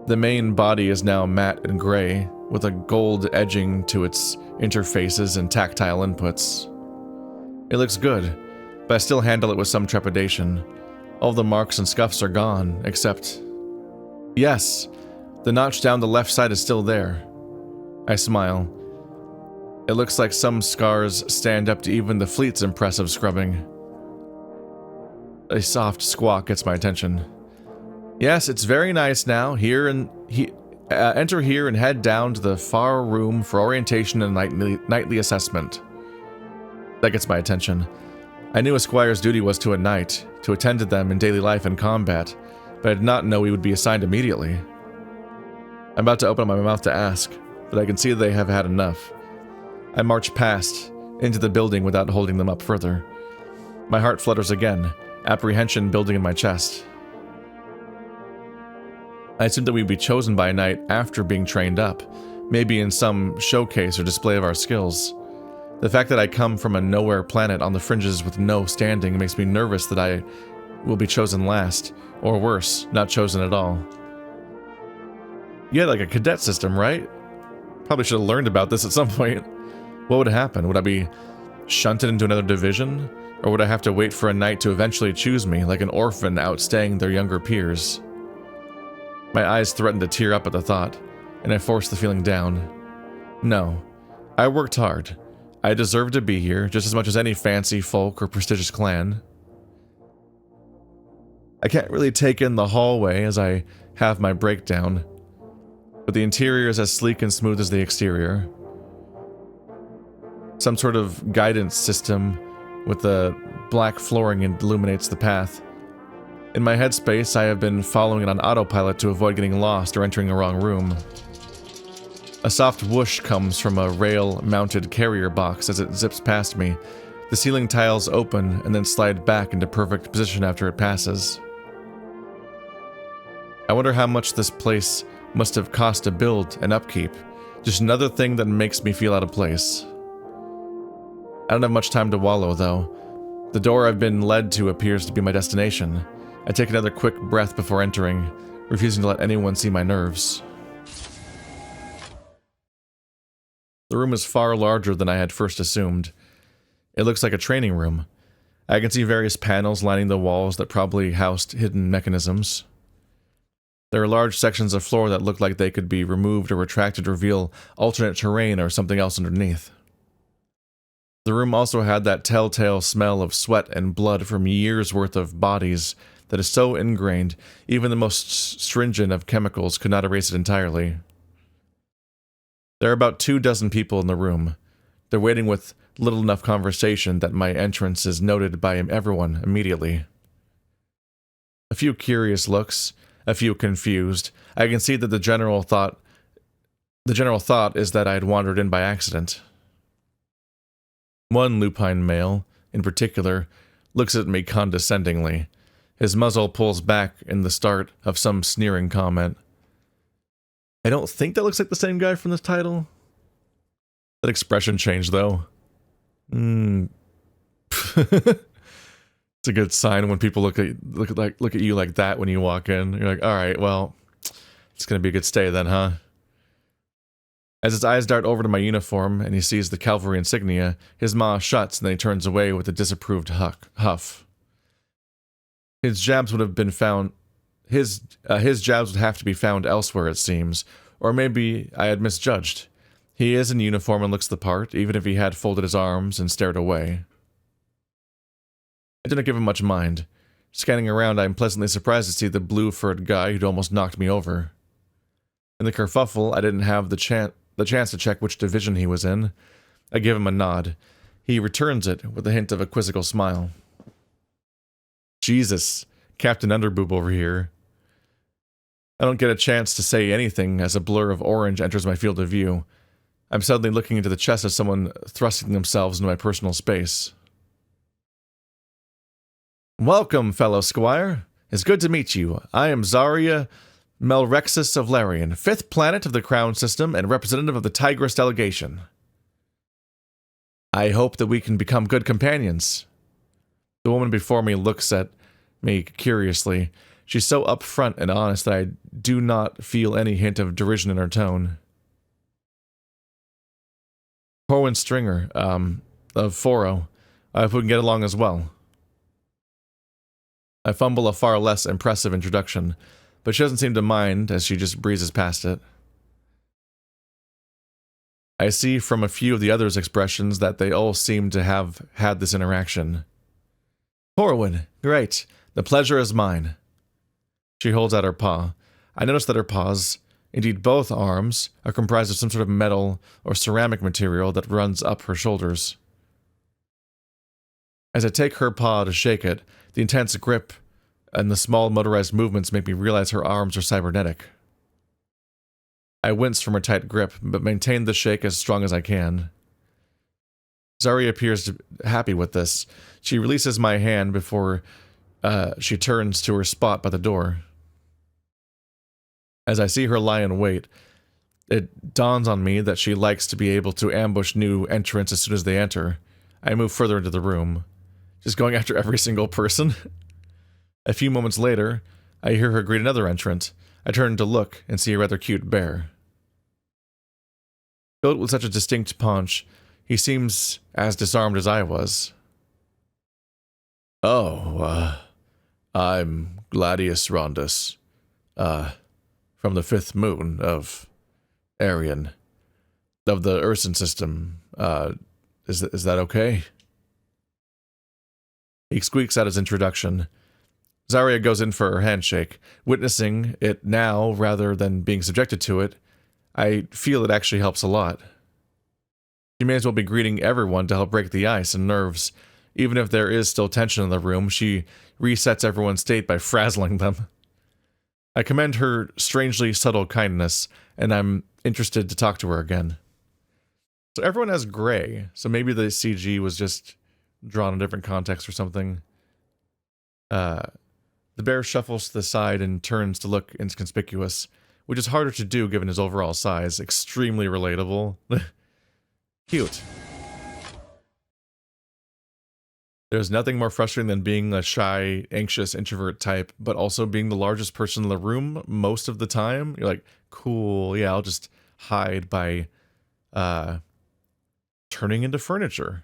The main body is now matte and gray, with a gold edging to its interfaces and tactile inputs. It looks good, but I still handle it with some trepidation. All the marks and scuffs are gone, except... Yes, the notch down the left side is still there. I smile. It looks like some scars stand up to even the fleet's impressive scrubbing. A soft squawk gets my attention. Yes, it's very nice now. Enter here and head down to the far room for orientation and nightly assessment. That gets my attention. I knew a Squire's duty was to a knight, to attend to them in daily life and combat, but I did not know he would be assigned immediately. I'm about to open my mouth to ask, but I can see they have had enough. I march past, into the building without holding them up further. My heart flutters again, apprehension building in my chest. I assumed that we'd be chosen by a knight after being trained up, maybe in some showcase or display of our skills. The fact that I come from a nowhere planet on the fringes with no standing makes me nervous that I will be chosen last, or worse, not chosen at all. You had like a cadet system, right? Probably should have learned about this at some point. What would happen? Would I be Shunted into another division? Or would I have to wait for a knight to eventually choose me, like an orphan outstaying their younger peers? My eyes threatened to tear up at the thought, and I forced the feeling down. No. I worked hard. I deserve to be here, just as much as any fancy folk or prestigious clan. I can't really take in the hallway as I have my breakdown, but the interior is as sleek and smooth as the exterior. Some sort of guidance system with the black flooring illuminates the path. In my headspace, I have been following it on autopilot to avoid getting lost or entering a wrong room. A soft whoosh comes from a rail-mounted carrier box as it zips past me. The ceiling tiles open and then slide back into perfect position after it passes. I wonder how much this place must have cost to build and upkeep. Just another thing that makes me feel out of place. I don't have much time to wallow, though. The door I've been led to appears to be my destination. I take another quick breath before entering, refusing to let anyone see my nerves. The room is far larger than I had first assumed. It looks like a training room. I can see various panels lining the walls that probably housed hidden mechanisms. There are large sections of floor that look like they could be removed or retracted to reveal alternate terrain or something else underneath. The room also had that telltale smell of sweat and blood from years' worth of bodies that is so ingrained, even the most stringent of chemicals could not erase it entirely. There are about 24 people in the room. They're waiting with little enough conversation that my entrance is noted by everyone immediately. A few curious looks, a few confused. I can see that the general thought is that I had wandered in by accident. One lupine male, in particular, looks at me condescendingly. His muzzle pulls back in the start of some sneering comment. I don't think that looks like the same guy from the title. That expression changed, though. It's a good sign when people look at you like that when you walk in. You're like, all right, well, it's gonna be a good stay then, huh? As his eyes dart over to my uniform and he sees the Cavalry insignia, his maw shuts and then he turns away with a disapproved huff. His jabs would have been found. His jabs would have to be found elsewhere, it seems, or maybe I had misjudged. He is in uniform and looks the part, even if he had folded his arms and stared away. I didn't give him much mind. Scanning around, I am pleasantly surprised to see the blue-furred guy who'd almost knocked me over. In the kerfuffle, I didn't have the chance to check which division he was in. I give him a nod. He returns it with a hint of a quizzical smile. Jesus, Captain Underboob over here. I don't get a chance to say anything as a blur of orange enters my field of view. I'm suddenly looking into the chest of someone thrusting themselves into my personal space. Welcome, fellow Squire. It's good to meet you. I am Zarya Melrexus of Larian, 5th planet of the Crown System and representative of the Tigress delegation. I hope that we can become good companions. The woman before me looks at me curiously. She's so upfront and honest that I do not feel any hint of derision in her tone. Corwin Stringer, of Foro. I hope we can get along as well. I fumble a far less impressive introduction, but she doesn't seem to mind as she just breezes past it. I see from a few of the others' expressions that they all seem to have had this interaction. Corwin, great. The pleasure is mine. She holds out her paw. I notice that her paws, indeed both arms, are comprised of some sort of metal or ceramic material that runs up her shoulders. As I take her paw to shake it, the intense grip and the small motorized movements make me realize her arms are cybernetic. I wince from her tight grip, but maintain the shake as strong as I can. Zarya appears happy with this. She releases my hand before she turns to her spot by the door. As I see her lie in wait, it dawns on me that she likes to be able to ambush new entrants as soon as they enter. I move further into the room, just going after every single person. A few moments later, I hear her greet another entrant. I turn to look and see a rather cute bear. Built with such a distinct paunch, He seems as disarmed as I was. Oh, I'm Gladius Rondus, from the 5th moon of Arian, of the Ursan system. Is that okay? He squeaks out his introduction. Zarya goes in for her handshake. Witnessing it now, rather than being subjected to it, I feel it actually helps a lot. She may as well be greeting everyone to help break the ice and nerves. Even if there is still tension in the room, she resets everyone's state by frazzling them. I commend her strangely subtle kindness, and I'm interested to talk to her again. So everyone has gray, so maybe the CG was just drawn in a different context or something. The bear shuffles to the side and turns to look inconspicuous, which is harder to do given his overall size. Extremely relatable. Cute. There's nothing more frustrating than being a shy, anxious, introvert type, but also being the largest person in the room most of the time. You're like, cool, yeah, I'll just hide by turning into furniture.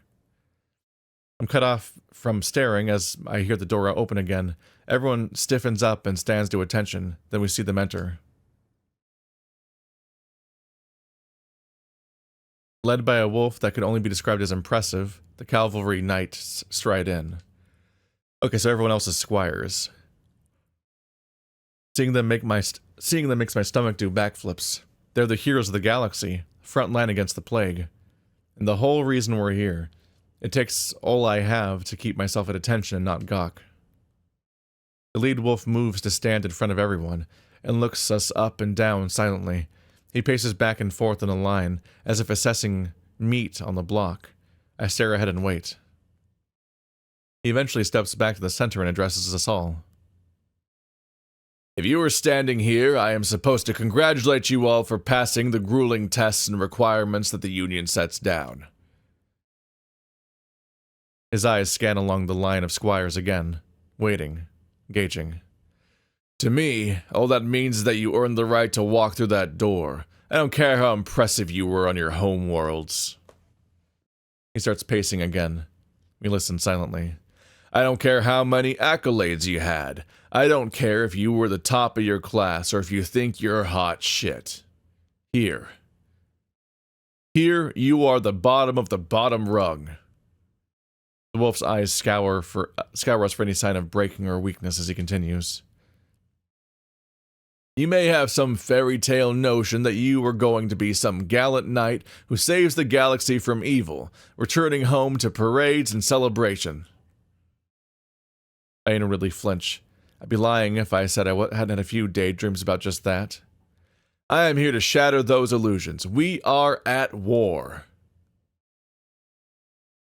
I'm cut off from staring as I hear the door open again. Everyone stiffens up and stands to attention. Then we see them enter. Led by a wolf that could only be described as impressive, the cavalry knights stride in. Okay, so everyone else is squires. Seeing them makes my stomach do backflips. They're the heroes of the galaxy, front line against the plague. And the whole reason we're here. It takes all I have to keep myself at attention and not gawk. The lead wolf moves to stand in front of everyone, and looks us up and down silently. He paces back and forth in a line, as if assessing meat on the block. I stare ahead and wait. He eventually steps back to the center and addresses us all. If you are standing here, I am supposed to congratulate you all for passing the grueling tests and requirements that the Union sets down. His eyes scan along the line of squires again, waiting, gauging. To me, all that means is that you earned the right to walk through that door. I don't care how impressive you were on your home worlds. He starts pacing again. We listen silently. I don't care how many accolades you had. I don't care if you were the top of your class or if you think you're hot shit. Here, you are the bottom of the bottom rung. The wolf's eyes scour us for any sign of breaking or weakness as he continues. You may have some fairy tale notion that you are going to be some gallant knight who saves the galaxy from evil, returning home to parades and celebration. I inwardly flinch. I'd be lying if I said I hadn't had a few daydreams about just that. I am here to shatter those illusions. We are at war.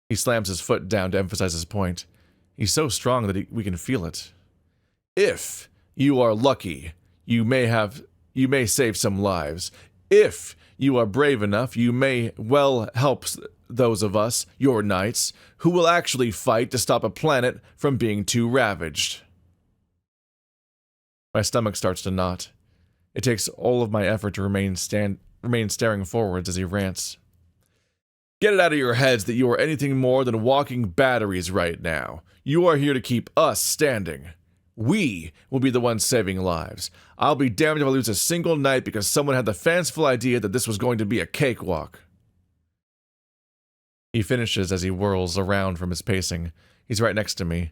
He slams his foot down to emphasize his point. He's so strong that we can feel it. If you are lucky, you may save some lives. If you are brave enough, you may well help those of us, your knights, who will actually fight to stop a planet from being too ravaged. My stomach starts to knot. It takes all of my effort to remain staring forwards as he rants. Get it out of your heads that you are anything more than walking batteries right now. You are here to keep us standing. We will be the ones saving lives. I'll be damned if I lose a single night because someone had the fanciful idea that this was going to be a cakewalk. He finishes as he whirls around from his pacing. He's right next to me.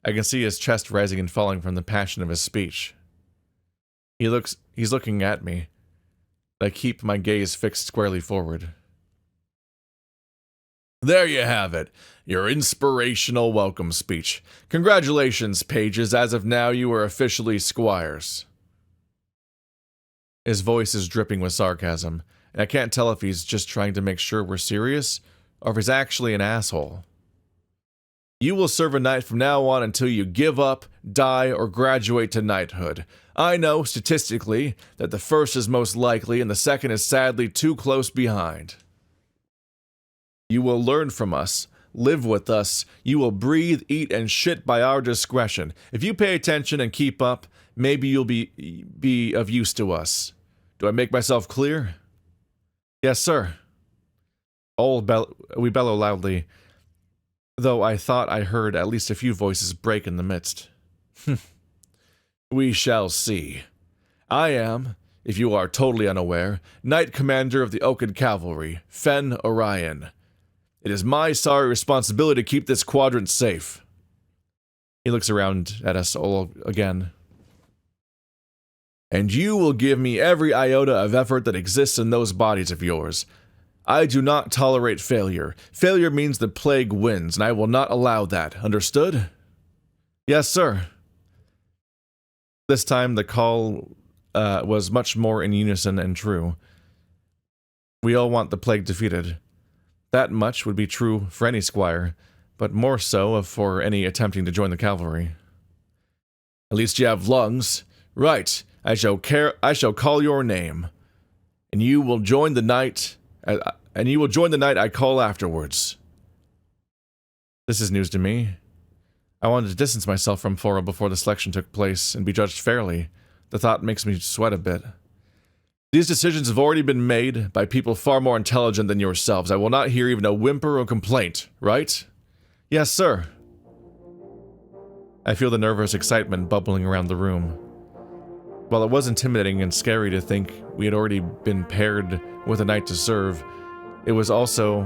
I can see his chest rising and falling from the passion of his speech. He's looking at me. I keep my gaze fixed squarely forward. There you have it, your inspirational welcome speech. Congratulations, pages, as of now you are officially squires. His voice is dripping with sarcasm, and I can't tell if he's just trying to make sure we're serious, or if he's actually an asshole. You will serve a knight from now on until you give up, die, or graduate to knighthood. I know, statistically, that the first is most likely and the second is sadly too close behind. You will learn from us, live with us, you will breathe, eat, and shit by our discretion. If you pay attention and keep up, maybe you'll be of use to us. Do I make myself clear? Yes, sir. We bellow loudly, though I thought I heard at least a few voices break in the midst. We shall see. I am, if you are totally unaware, Knight Commander of the Oaked Cavalry, Fen Orion. It is my sorry responsibility to keep this quadrant safe. He looks around at us all again. And you will give me every iota of effort that exists in those bodies of yours. I do not tolerate failure. Failure means the plague wins, and I will not allow that. Understood? Yes, sir. This time the call was much more in unison and true. We all want the plague defeated. That much would be true for any squire, but more so for any attempting to join the cavalry. At least you have lungs. Right, I shall call your name, and you will join the knight, I call afterwards. This is news to me. I wanted to distance myself from Fora before the selection took place and be judged fairly. The thought makes me sweat a bit. These decisions have already been made by people far more intelligent than yourselves. I will not hear even a whimper or complaint, right? Yes, sir. I feel the nervous excitement bubbling around the room. While it was intimidating and scary to think we had already been paired with a knight to serve, it was also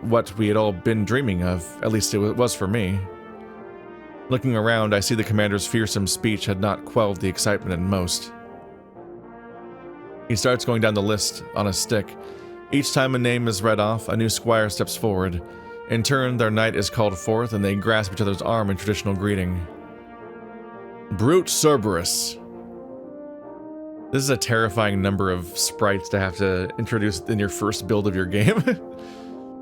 what we had all been dreaming of, at least it was for me. Looking around, I see the commander's fearsome speech had not quelled the excitement in most. He starts going down the list on a stick. Each time a name is read off, a new squire steps forward. In turn, their knight is called forth, and they grasp each other's arm in traditional greeting. Brute Cerberus. This is a terrifying number of sprites to have to introduce in your first build of your game.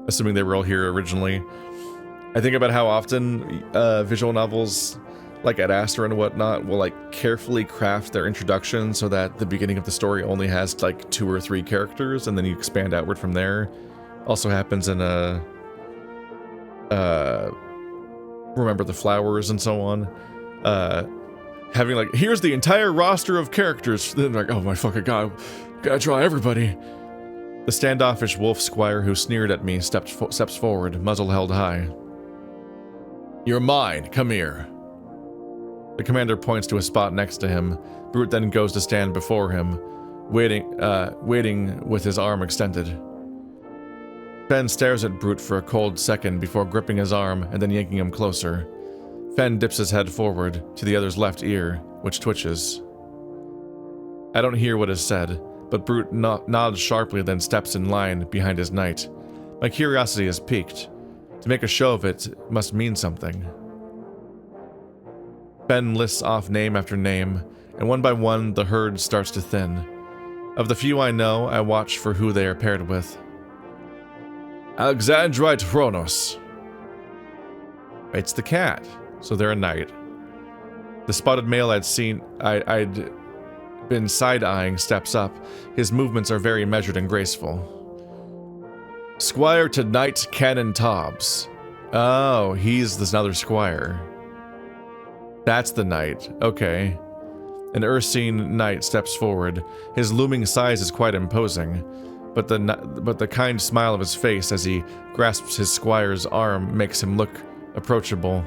Assuming they were all here originally. I think about how often visual novels, like Ad Astra and whatnot, will like carefully craft their introduction so that the beginning of the story only has like 2 or 3 characters, and then you expand outward from there. Also happens in Remember the Flowers and so on. Having like, here's the entire roster of characters. Then like, oh my fucking god, gotta draw everybody. The standoffish wolf squire who sneered at me steps forward, muzzle held high. You're mine, come here. The commander points to a spot next to him. Brute then goes to stand before him, waiting with his arm extended. Fen stares at Brute for a cold second before gripping his arm and then yanking him closer. Fen dips his head forward to the other's left ear, which twitches. I don't hear what is said, but Brute nods sharply, then steps in line behind his knight. My curiosity is piqued. To make a show of it must mean something. Fen lists off name after name, and one by one the herd starts to thin. Of the few I know, I watch for who they are paired with. Alexandrite Chronos. It's the cat, so they're a knight. The spotted male I'd been side-eyeing steps up. His movements are very measured and graceful. Squire to Knight Cannon Tobbs. Oh, he's this other squire. That's the knight. Okay. An Ursine knight steps forward. His looming size is quite imposing, but the kind smile of his face as he grasps his squire's arm makes him look approachable.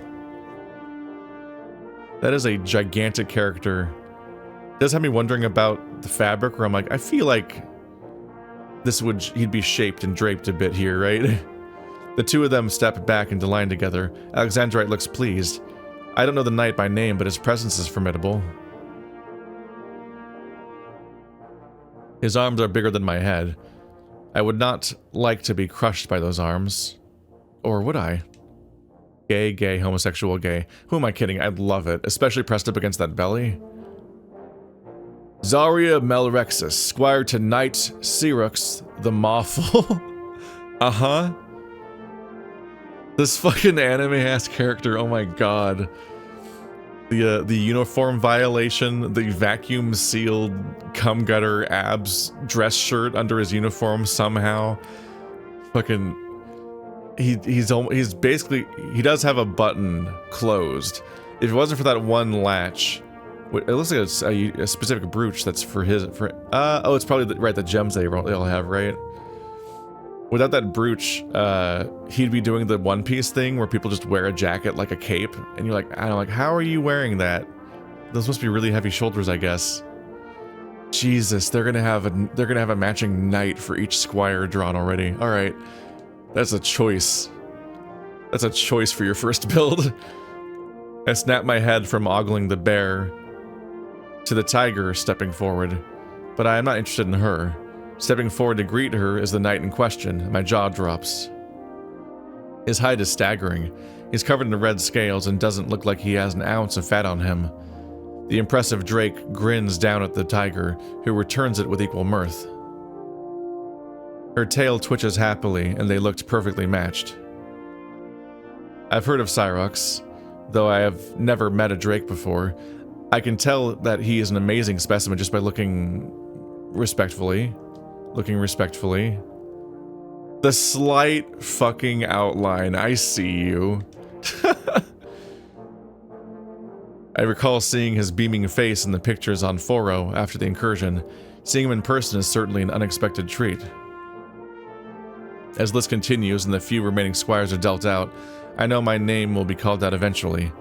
That is a gigantic character. It does have me wondering about the fabric, where I'm like, I feel like he'd be shaped and draped a bit here, right? The two of them step back into line together. Alexandrite looks pleased. I don't know the knight by name, but his presence is formidable. His arms are bigger than my head. I would not like to be crushed by those arms. Or would I? Gay, homosexual, gay. Who am I kidding? I'd love it, especially pressed up against that belly. Zarya Melrexus, squire to Knight Sirux the Mawful. Uh-huh. This fucking anime-ass character, oh my god. The uniform violation, the vacuum-sealed cum gutter abs dress shirt under his uniform somehow. Fucking... He's basically... He does have a button closed. If it wasn't for that one latch... It looks like it's a specific brooch that's for his... oh, it's probably right, the gems they all have, right? Without that brooch, he'd be doing the One Piece thing where people just wear a jacket like a cape, and you're like, I don't like, how are you wearing that? Those must be really heavy shoulders, I guess. Jesus, they're gonna have a matching knight for each squire drawn already. All right, that's a choice. That's a choice for your first build. I snapped my head from ogling the bear to the tiger stepping forward, but I am not interested in her. Stepping forward to greet her is the knight in question. My jaw drops. His height is staggering. He's covered in red scales and doesn't look like he has an ounce of fat on him. The impressive Drake grins down at the tiger, who returns it with equal mirth. Her tail twitches happily, and they looked perfectly matched. I've heard of Cyrox, though I have never met a Drake before. I can tell that he is an amazing specimen just by looking respectfully. The slight fucking outline. I see you. I recall seeing his beaming face in the pictures on Foro after the incursion. Seeing him in person is certainly an unexpected treat. As list continues and the few remaining squires are dealt out, I know my name will be called out eventually.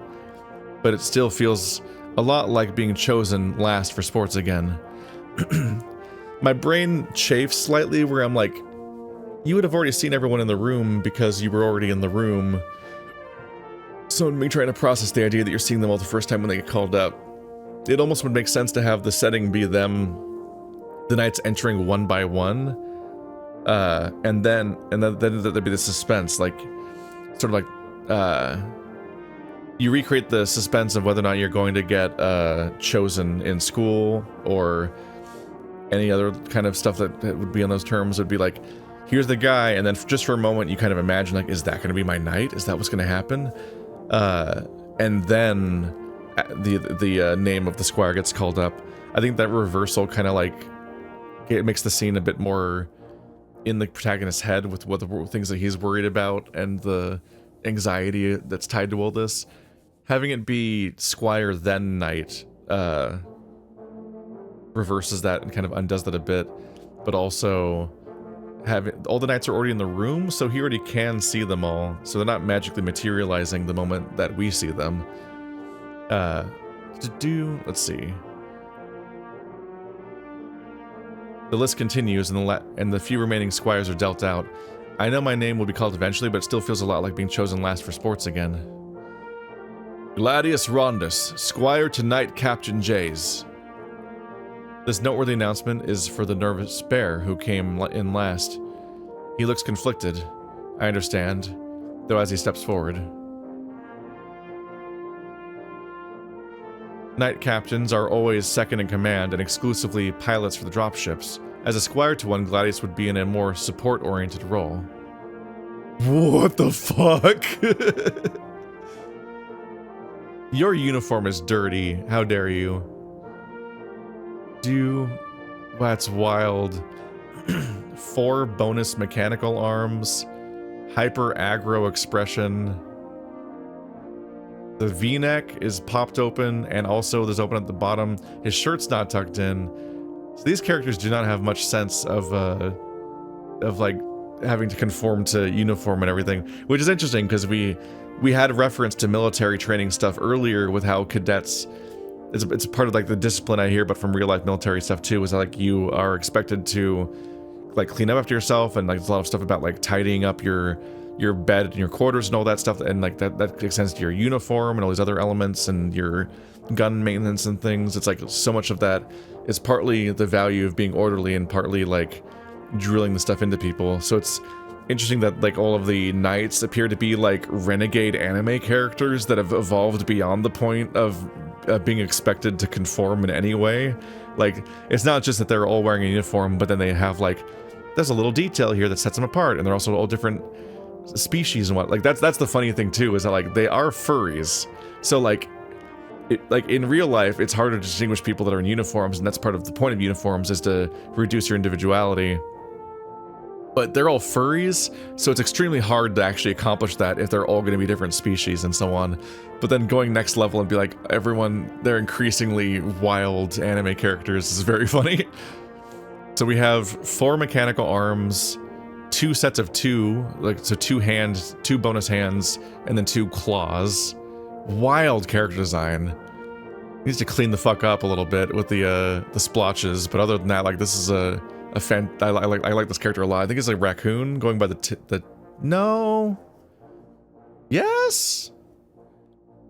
But it still feels a lot like being chosen last for sports again. My brain chafes slightly where I'm like, you would have already seen everyone in the room because you were already in the room. So me trying to process the idea that you're seeing them all the first time when they get called up, it almost would make sense to have the setting be them, the knights entering one by one, and then there'd be the suspense, like, sort of like, you recreate the suspense of whether or not you're going to get chosen in school or any other kind of stuff that would be on those terms. Would be like, here's the guy, and then just for a moment you kind of imagine, like, is that going to be my knight? Is that what's going to happen? And then the name of the squire gets called up. I think that reversal kind of like, it makes the scene a bit more in the protagonist's head with what the things that he's worried about and the anxiety that's tied to all this. Having it be Squire then Knight reverses that and kind of undoes that a bit, but also all the knights are already in the room, so he already can see them all, so they're not magically materializing the moment that we see them. Let's see. The list continues, and the few remaining squires are dealt out. I know my name will be called eventually, but it still feels a lot like being chosen last for sports again. Gladius Rondus, Squire to Knight Captain Jays. This noteworthy announcement is for the nervous bear who came in last. He looks conflicted, I understand, though as he steps forward. Knight captains are always second in command and exclusively pilots for the dropships. As a squire to one, Gladius would be in a more support-oriented role. What the fuck? Your uniform is dirty. How dare you? That's wild. 4 bonus mechanical arms. Hyper aggro expression. The V-neck is popped open, and also there's open at the bottom. His shirt's not tucked in. So these characters do not have much sense of like having to conform to uniform and everything, which is interesting because we had a reference to military training stuff earlier with how cadets. It's part of like the discipline I hear, but from real life military stuff too, is that like you are expected to like clean up after yourself, and like there's a lot of stuff about like tidying up your bed and your quarters and all that stuff, and like that extends to your uniform and all these other elements and your gun maintenance and things. It's like so much of that is partly the value of being orderly and partly like drilling the stuff into people. So it's interesting that like all of the knights appear to be like renegade anime characters that have evolved beyond the point of being expected to conform in any way. Like, it's not just that they're all wearing a uniform, but then they have like, there's a little detail here that sets them apart, and they're also all different species and what. Like that's the funny thing too, is that like they are furries. So like, like in real life, it's harder to distinguish people that are in uniforms, and that's part of the point of uniforms, is to reduce your individuality. But they're all furries, so it's extremely hard to actually accomplish that if they're all going to be different species and so on. But then going next level and be like, they're increasingly wild anime characters is very funny. So we have 4 mechanical arms, 2 sets of 2, like, so 2 hands, 2 bonus hands, and then 2 claws. Wild character design. Needs to clean the fuck up a little bit with the splotches, but other than that, like, this is I like this character a lot. I think it's like raccoon going by the no. Yes.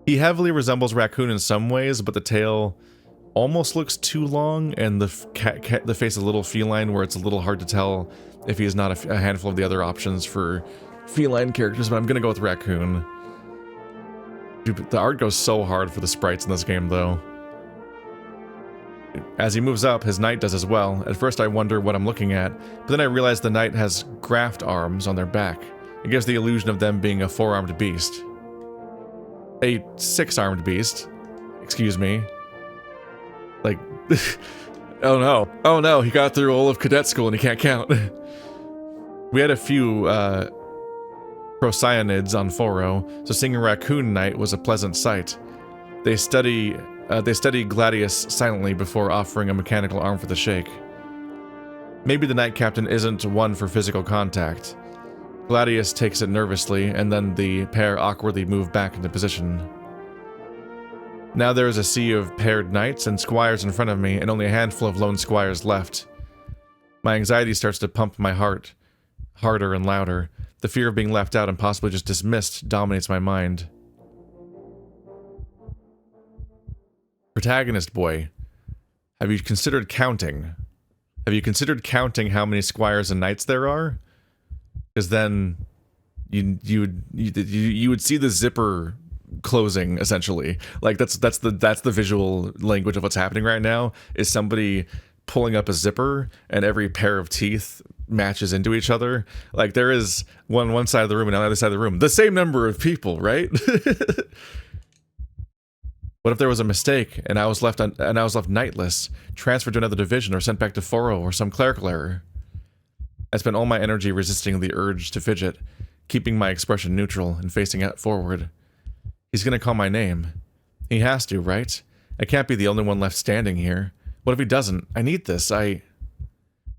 He heavily resembles raccoon in some ways, but the tail almost looks too long, and the face is a little feline, where it's a little hard to tell if he is not a handful of the other options for feline characters. But I'm gonna go with raccoon. Dude, the art goes so hard for the sprites in this game, though. As he moves up, his knight does as well. At first I wonder what I'm looking at, but then I realize the knight has graft arms on their back. It gives the illusion of them being a 4-armed beast. A 6-armed beast. Excuse me. Like, oh no. Oh no, he got through all of cadet school and he can't count. We had a few, procyanids on Foro, so seeing a raccoon knight was a pleasant sight. They study Gladius silently before offering a mechanical arm for the shake. Maybe the knight captain isn't one for physical contact. Gladius takes it nervously, and then the pair awkwardly move back into position. Now there is a sea of paired knights and squires in front of me, and only a handful of lone squires left. My anxiety starts to pump my heart harder and louder. The fear of being left out and possibly just dismissed dominates my mind. Protagonist boy, have you considered counting? Have you considered counting how many squires and knights there are? Because then you would see the zipper closing, essentially. Like that's the visual language of what's happening right now, is somebody pulling up a zipper and every pair of teeth matches into each other. Like there is one side of the room and on the other side of the room the same number of people, right? What if there was a mistake and I was left knightless, transferred to another division, or sent back to Foro, or some clerical error? I spent all my energy resisting the urge to fidget, keeping my expression neutral and facing it forward. He's gonna call my name. He has to, right? I can't be the only one left standing here. What if he doesn't? I need this.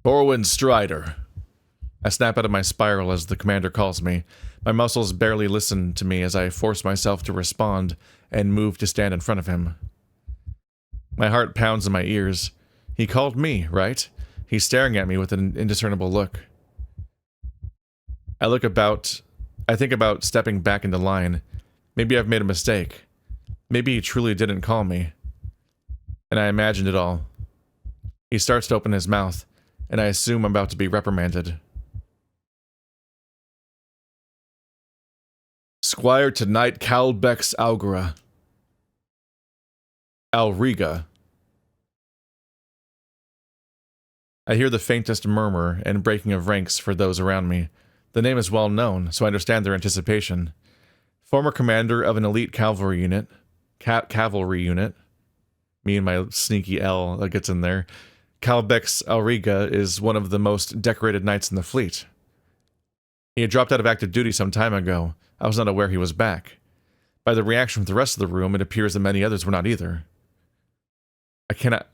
Borwin Strider. I snap out of my spiral as the commander calls me. My muscles barely listen to me as I force myself to respond and move to stand in front of him. My heart pounds in my ears. He called me, right? He's staring at me with an indiscernible look. I think about stepping back into line. Maybe I've made a mistake. Maybe he truly didn't call me. And I imagined it all. He starts to open his mouth, and I assume I'm about to be reprimanded. Squire to Knight Calbex Algora. Alriga. I hear the faintest murmur and breaking of ranks for those around me. The name is well known, so I understand their anticipation. Former commander of an elite cavalry unit. Cavalry unit. Me and my sneaky L that gets in there. Calbex Alriga is one of the most decorated knights in the fleet. He had dropped out of active duty some time ago. I was not aware he was back. By the reaction from the rest of the room, it appears that many others were not either. I cannot...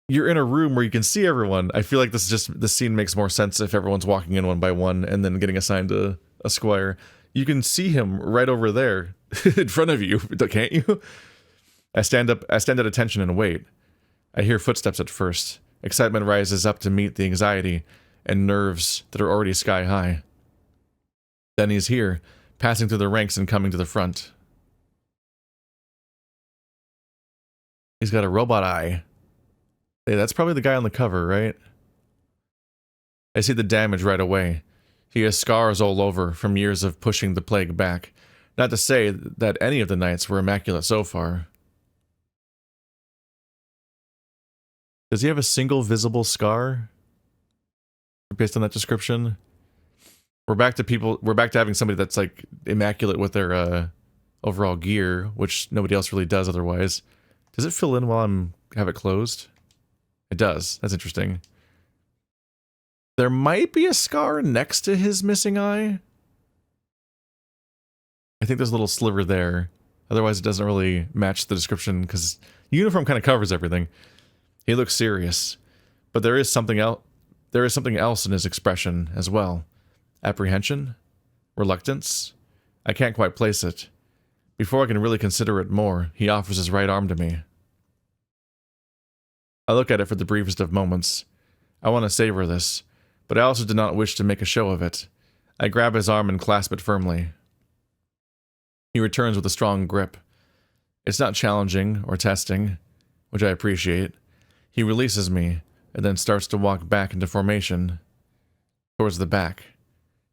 You're in a room where you can see everyone. I feel like the scene makes more sense if everyone's walking in one by one and then getting assigned to a squire. You can see him right over there in front of you, can't you? I stand at attention and wait. I hear footsteps at first. Excitement rises up to meet the anxiety and nerves that are already sky high. Then he's here, passing through the ranks and coming to the front. He's got a robot eye. Hey, that's probably the guy on the cover, right? I see the damage right away. He has scars all over from years of pushing the plague back. Not to say that any of the knights were immaculate so far. Does he have a single visible scar? Based on that description? We're back to having somebody that's like immaculate with their overall gear, which nobody else really does otherwise. Does it fill in while have it closed? It does. That's interesting. There might be a scar next to his missing eye. I think there's a little sliver there. Otherwise, it doesn't really match the description because the uniform kind of covers everything. He looks serious, but there is something else. there is something else in his expression as well. Apprehension? Reluctance? I can't quite place it. Before I can really consider it more, he offers his right arm to me. I look at it for the briefest of moments. I want to savor this, but I also do not wish to make a show of it. I grab his arm and clasp it firmly. He returns with a strong grip. It's not challenging or testing, which I appreciate. He releases me, and then starts to walk back into formation, towards the back.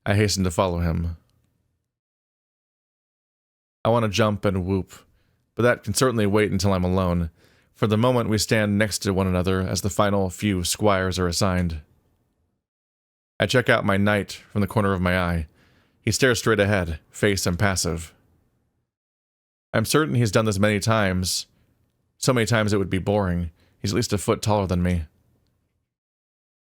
I hasten to follow him. I want to jump and whoop, but that can certainly wait until I'm alone. For the moment, we stand next to one another as the final few squires are assigned. I check out my knight from the corner of my eye. He stares straight ahead, face impassive. I'm certain he's done this many times. So many times it would be boring. He's at least a foot taller than me.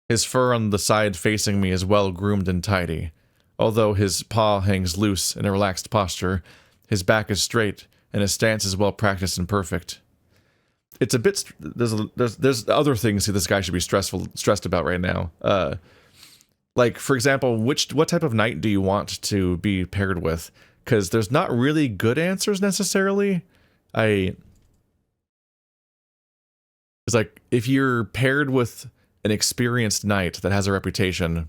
His fur on the side facing me is well groomed and tidy. Although his paw hangs loose in a relaxed posture, his back is straight, and his stance is well practiced and perfect. It's a bit... There's other things that this guy should be stressed about right now. Like, for example, what type of knight do you want to be paired with? Because there's not really good answers necessarily. It's like, if you're paired with an experienced knight that has a reputation,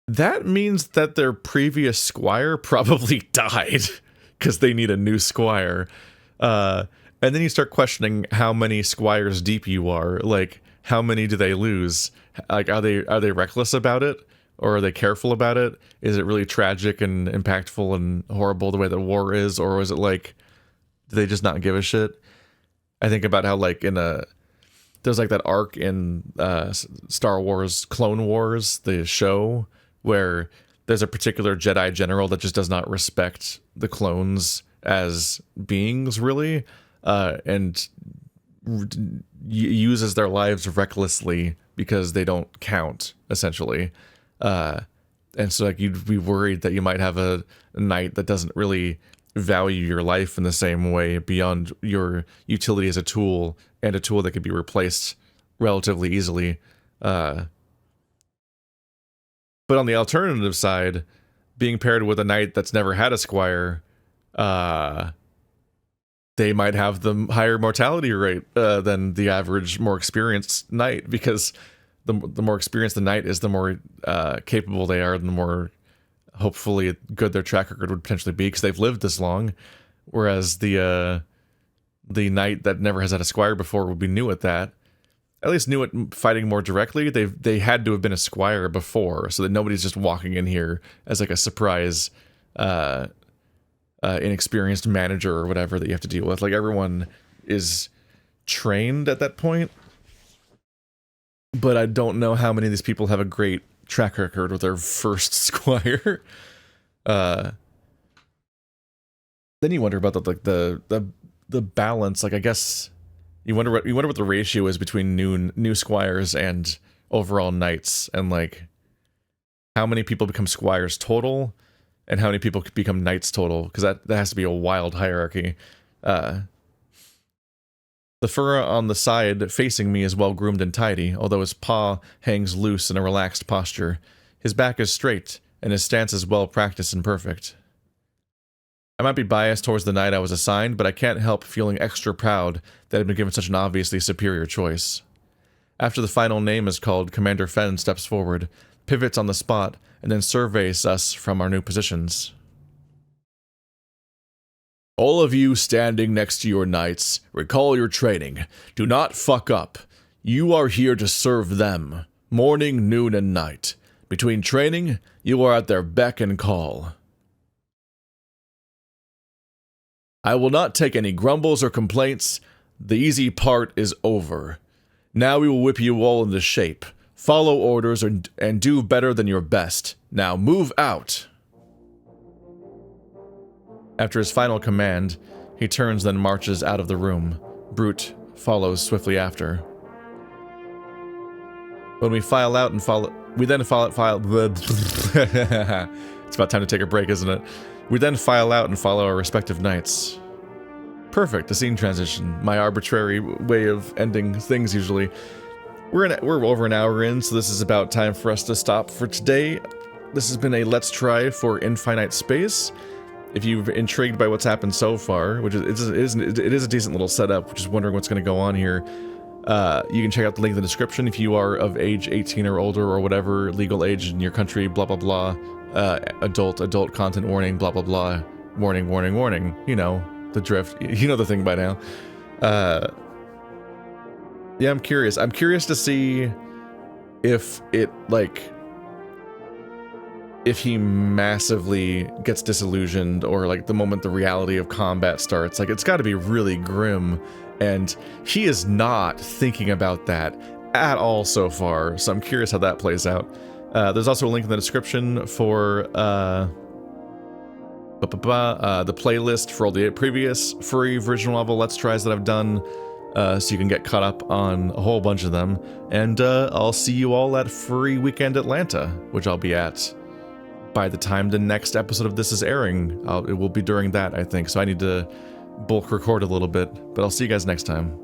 that means that their previous squire probably died because they need a new squire. And then you start questioning how many squires deep you are. Like, how many do they lose? Like, are they reckless about it? Or are they careful about it? Is it really tragic and impactful and horrible the way that war is? Or is it like, do they just not give a shit? I think about how, like, there's like that arc in Star Wars Clone Wars, the show, where there's a particular Jedi general that just does not respect the clones as beings, really, and uses their lives recklessly because they don't count, essentially. And so, like, you'd be worried that you might have a knight that doesn't really value your life in the same way beyond your utility as a tool, and a tool that could be replaced relatively easily. But on the alternative side, being paired with a knight that's never had a squire, they might have the higher mortality rate than the average, more experienced knight, because the more experienced the knight is, the more capable they are, and the more hopefully good their track record would potentially be, because they've lived this long. Whereas the knight that never has had a squire before would be new at that. At least new at fighting more directly. They had to have been a squire before, so that nobody's just walking in here as like a surprise inexperienced manager or whatever that you have to deal with. Like, everyone is trained at that point. But I don't know how many of these people have a great track record with their first squire. Then you wonder about the balance. Like, I guess you wonder what the ratio is between new squires and overall knights, and like how many people become squires total, and how many people become knights total, because that has to be a wild hierarchy. The fur on the side facing me is well groomed and tidy, although his paw hangs loose in a relaxed posture. His back is straight, and his stance is well practiced and perfect. I might be biased towards the knight I was assigned, but I can't help feeling extra proud that I'd been given such an obviously superior choice. After the final name is called, Commander Fenn steps forward, pivots on the spot, and then surveys us from our new positions. All of you standing next to your knights, recall your training. Do not fuck up. You are here to serve them, morning, noon, and night. Between training, you are at their beck and call. I will not take any grumbles or complaints. The easy part is over. Now we will whip you all into shape. Follow orders and do better than your best. Now move out. After his final command, he turns then marches out of the room. Brute follows swiftly after. When we file out and follow... We then file... It's about time to take a break, isn't it? We then file out and follow our respective knights. Perfect, the scene transition. My arbitrary way of ending things usually. We're over an hour in, so this is about time for us to stop for today. This has been a Let's Try for Infinite Space. If you've intrigued by what's happened so far, which it is a decent little setup, just wondering what's going to go on here, you can check out the link in the description if you are of age 18 or older or whatever, legal age in your country, blah blah blah, adult content warning, blah blah blah, warning, warning, warning, you know, the drift, you know the thing by now. Yeah, I'm curious to see if it, like, if he massively gets disillusioned, or like the moment the reality of combat starts, like it's got to be really grim, and he is not thinking about that at all so far, so I'm curious how that plays out. There's also a link in the description for the playlist for all the previous furry version level Let's Tries that I've done, so you can get caught up on a whole bunch of them, and I'll see you all at Furry Weekend Atlanta, which I'll be at by the time the next episode of this is airing. It will be during that, I think, so I need to bulk record a little bit, but I'll see you guys next time.